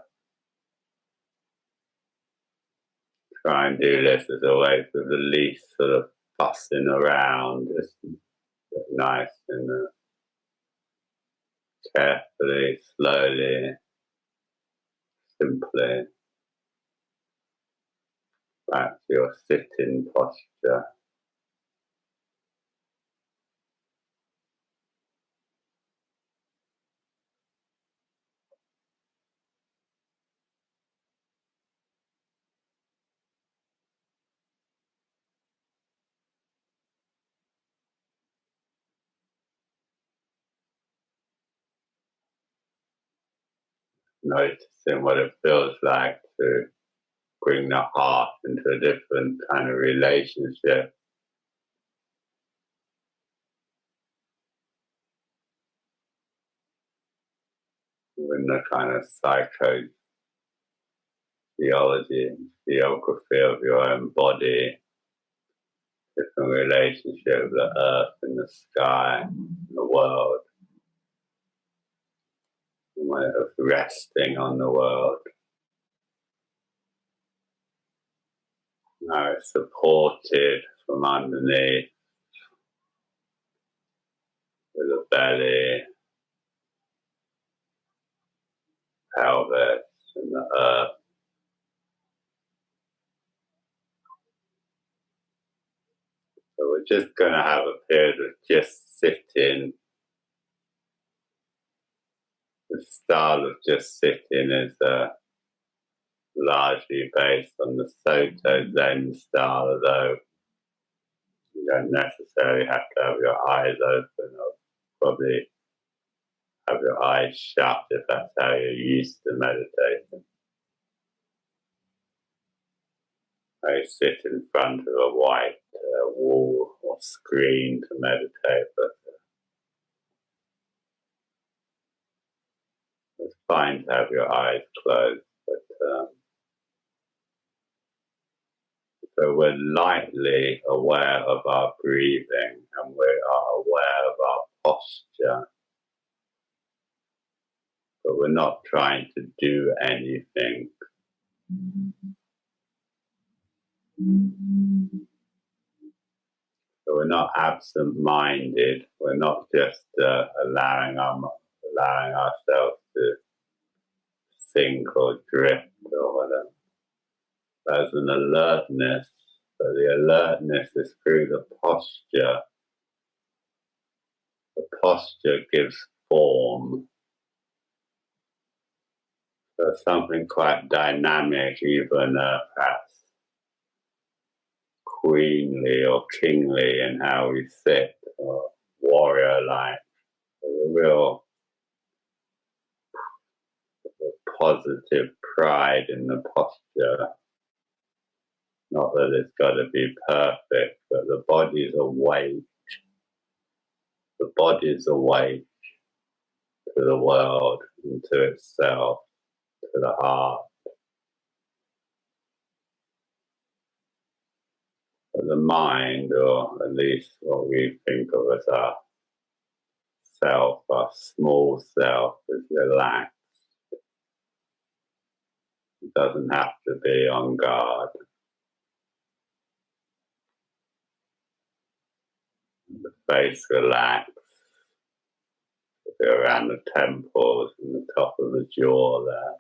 Try and do this as always with the least sort of fussing around, just nice and carefully, slowly, simply, back to your sitting posture. Noticing what it feels like to bring the heart into a different kind of relationship. In the kind of psychotheology, geography of your own body, different relationship with the earth and the sky, and the world, a way of resting on the world. Now it's supported from underneath with the belly, pelvis, and the earth. So we're just going to have a period of just sitting. The style of just sitting is largely based on the Soto Zen style, although you don't necessarily have to have your eyes open, or probably have your eyes shut if that's how you're used to meditating. I sit in front of a white wall or screen to meditate, but it's fine to have your eyes closed, but So we're lightly aware of our breathing and we are aware of our posture, but we're not trying to do anything. So we're not absent-minded. We're not just allowing ourselves to sink or drift or whatever. There's an alertness. So the alertness is through the posture. The posture gives form. So something quite dynamic, even perhaps queenly or kingly in how we sit, or warrior-like. There's a real positive pride in the posture. Not that it's got to be perfect, but the body's awake. The body's awake to the world and to itself, to the heart. But the mind, or at least what we think of as our self, our small self, is relaxed. It doesn't have to be on guard. The face relaxed, around the temples and the top of the jaw there.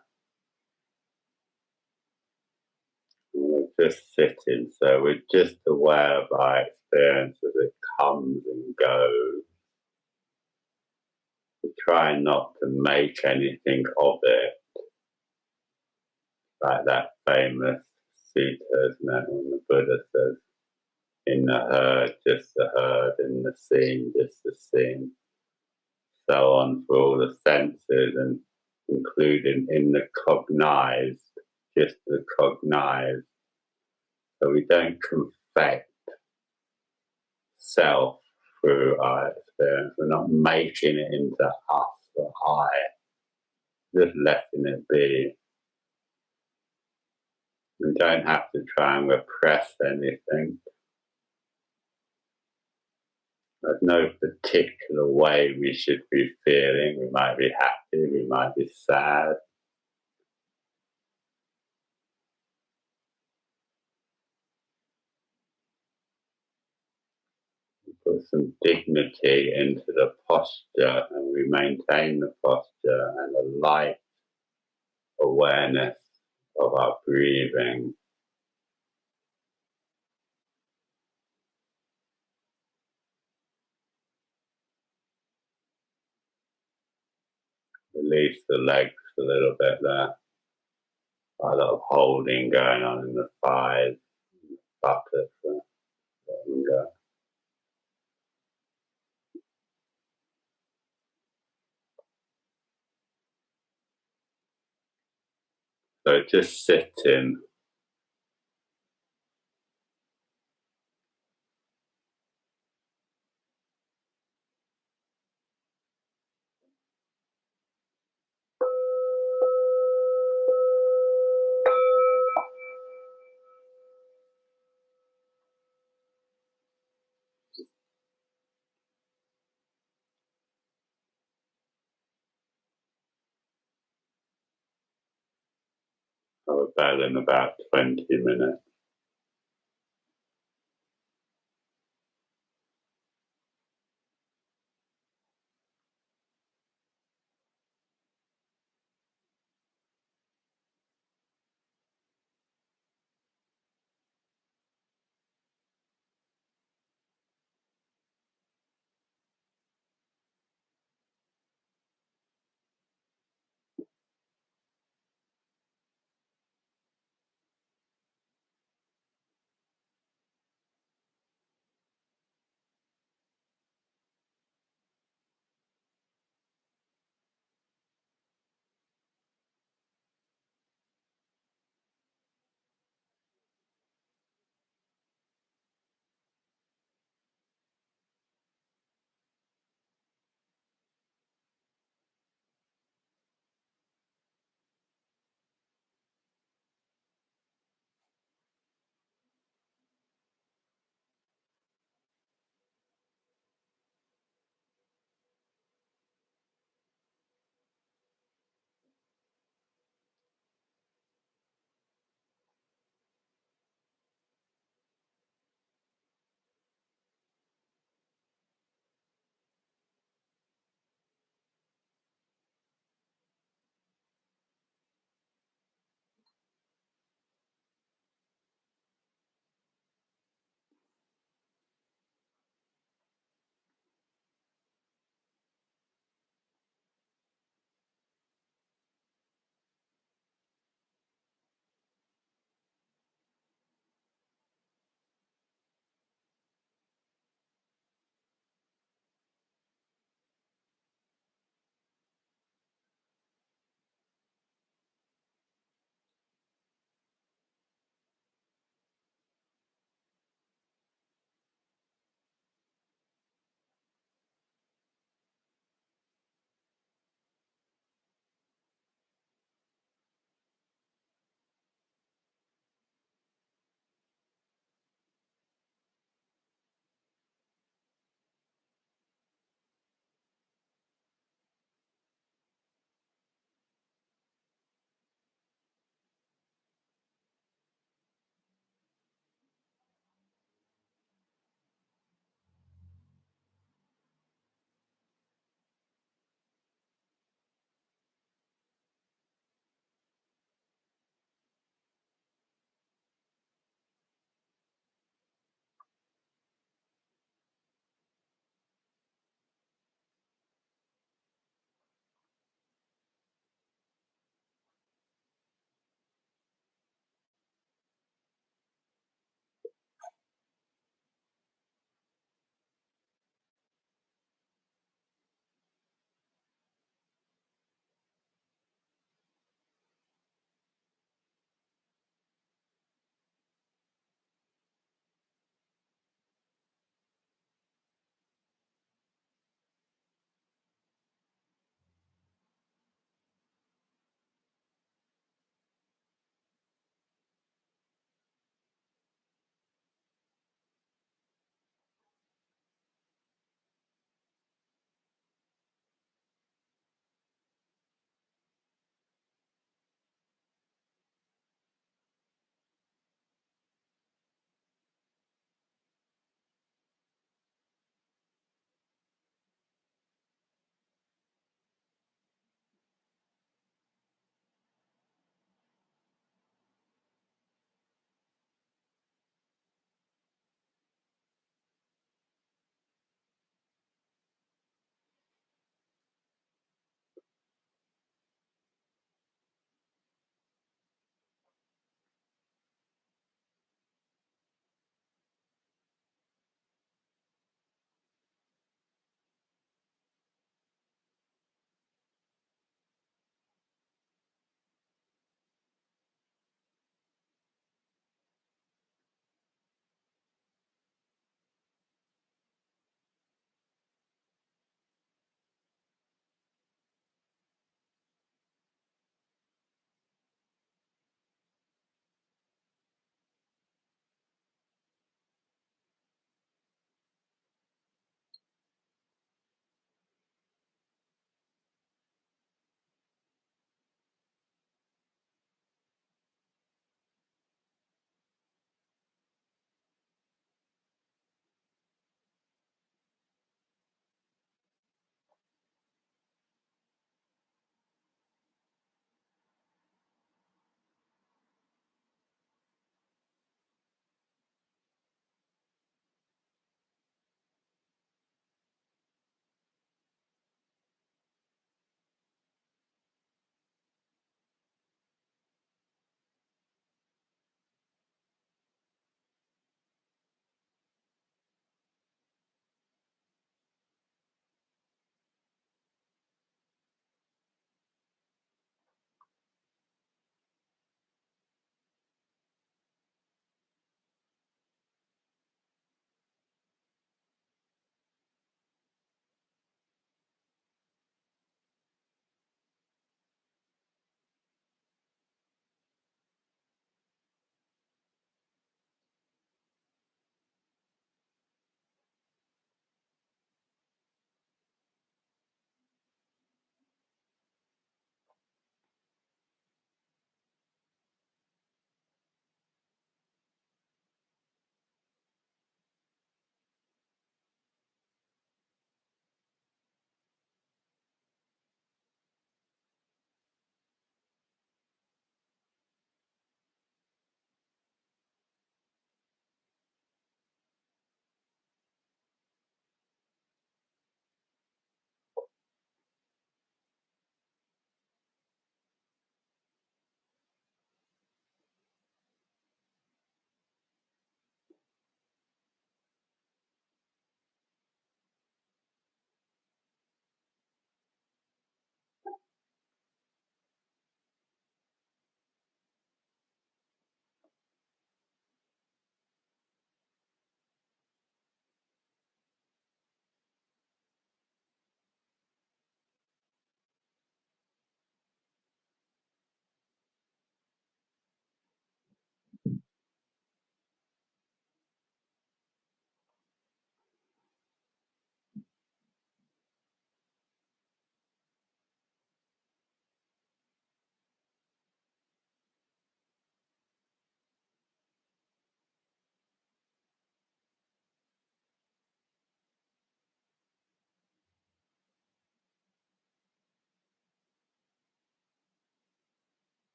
And we're just sitting, so we're just aware of our experience as it comes and goes. We try not to make anything of it, like that famous sutta, isn't it, when the Buddha says, in the herd, just the herd, in the scene, just the scene. So on for all the senses, and including in the cognized, just the cognized. So we don't confect self through our experience. We're not making it into us or I, just letting it be. We don't have to try and repress anything. There's no particular way we should be feeling. We might be happy, we might be sad. We put some dignity into the posture, and we maintain the posture and a light awareness of our breathing. Release the legs a little bit there. A lot of holding going on in the thighs, buttocks, and so just sitting. I will bell in about 20 minutes.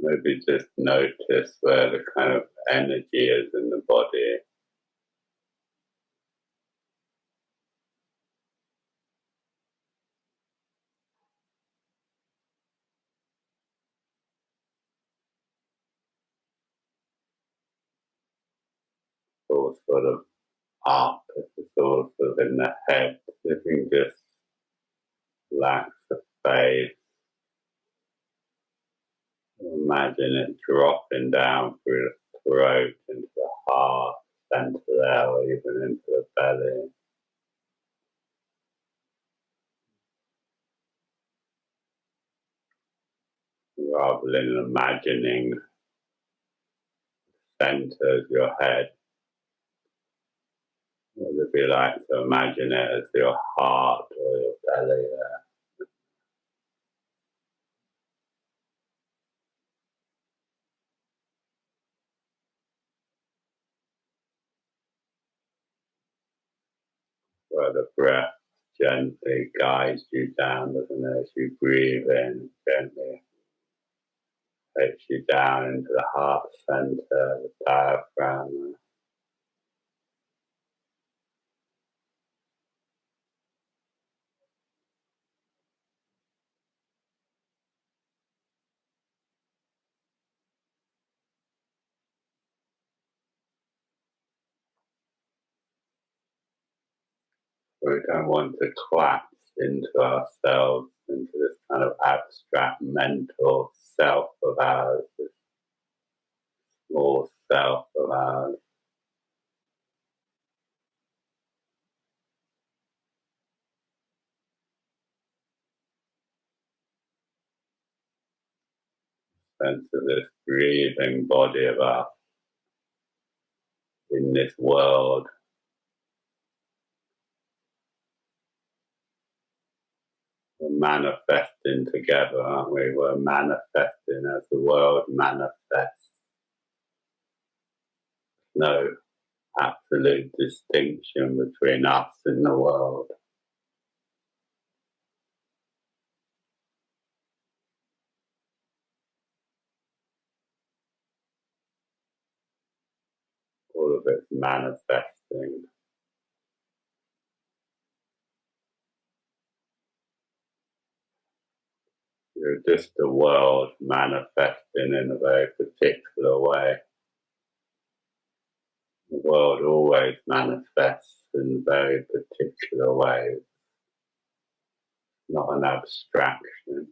Maybe just notice where the kind of energy is in the body. All sort of up, it's all sort of in the head. If you can just relax the face, imagine it dropping down through the throat into the heart, center there, or even into the belly. Rather than imagining the center of your head, what would it be like to imagine it as your heart or your belly there? Where the breath gently guides you down, doesn't it? As you breathe in, gently takes you down into the heart center, the diaphragm. We don't want to collapse into ourselves, into this kind of abstract mental self of ours, this small self of ours. Sense of this breathing body of us in this world. We're manifesting together, aren't we? We're manifesting as the world manifests. No absolute distinction between us and the world. All of it's manifesting. You're just a world manifesting in a very particular way. The world always manifests in very particular ways, not an abstraction.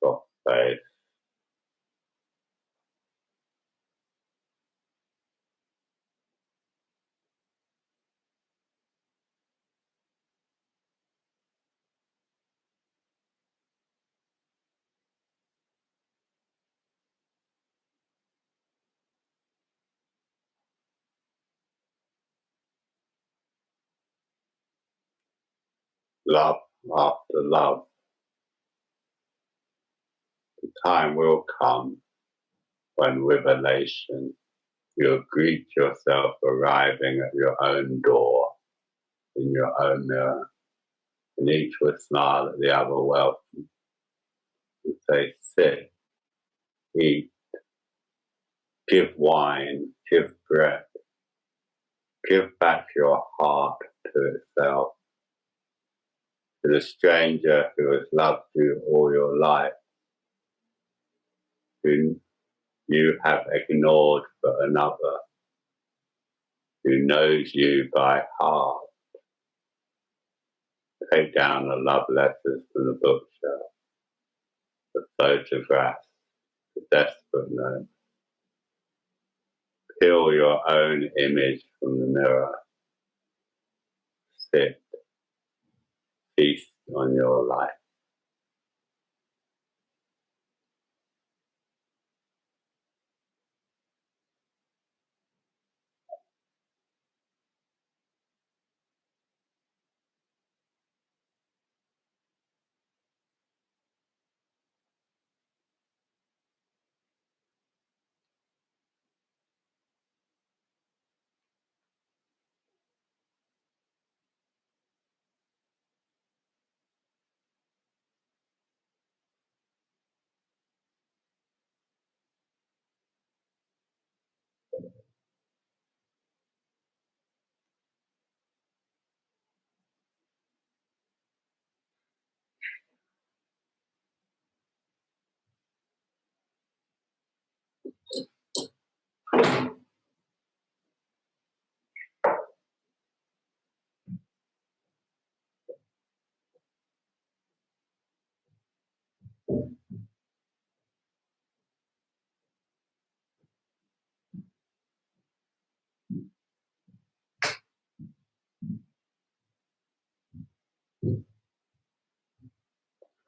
Soft face, love after love. The time will come when with elation you'll greet yourself arriving at your own door, in your own mirror, and each will smile at the other welcome and say, sit, eat, give wine, give bread, give back your heart to itself, to the stranger who has loved you all your life, who you have ignored for another, who knows you by heart. Take down the love letters from the bookshelf, the photographs, the desperate notes. Peel your own image from the mirror. Sit, feast on your life.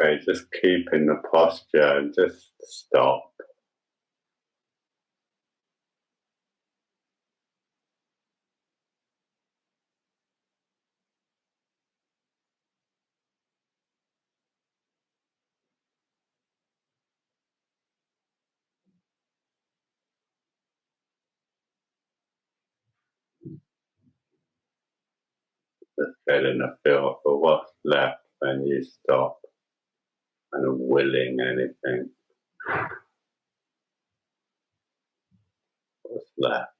Okay, just keeping the posture and just stop. Just getting a feel for what's left when you stop and willing anything. What's left.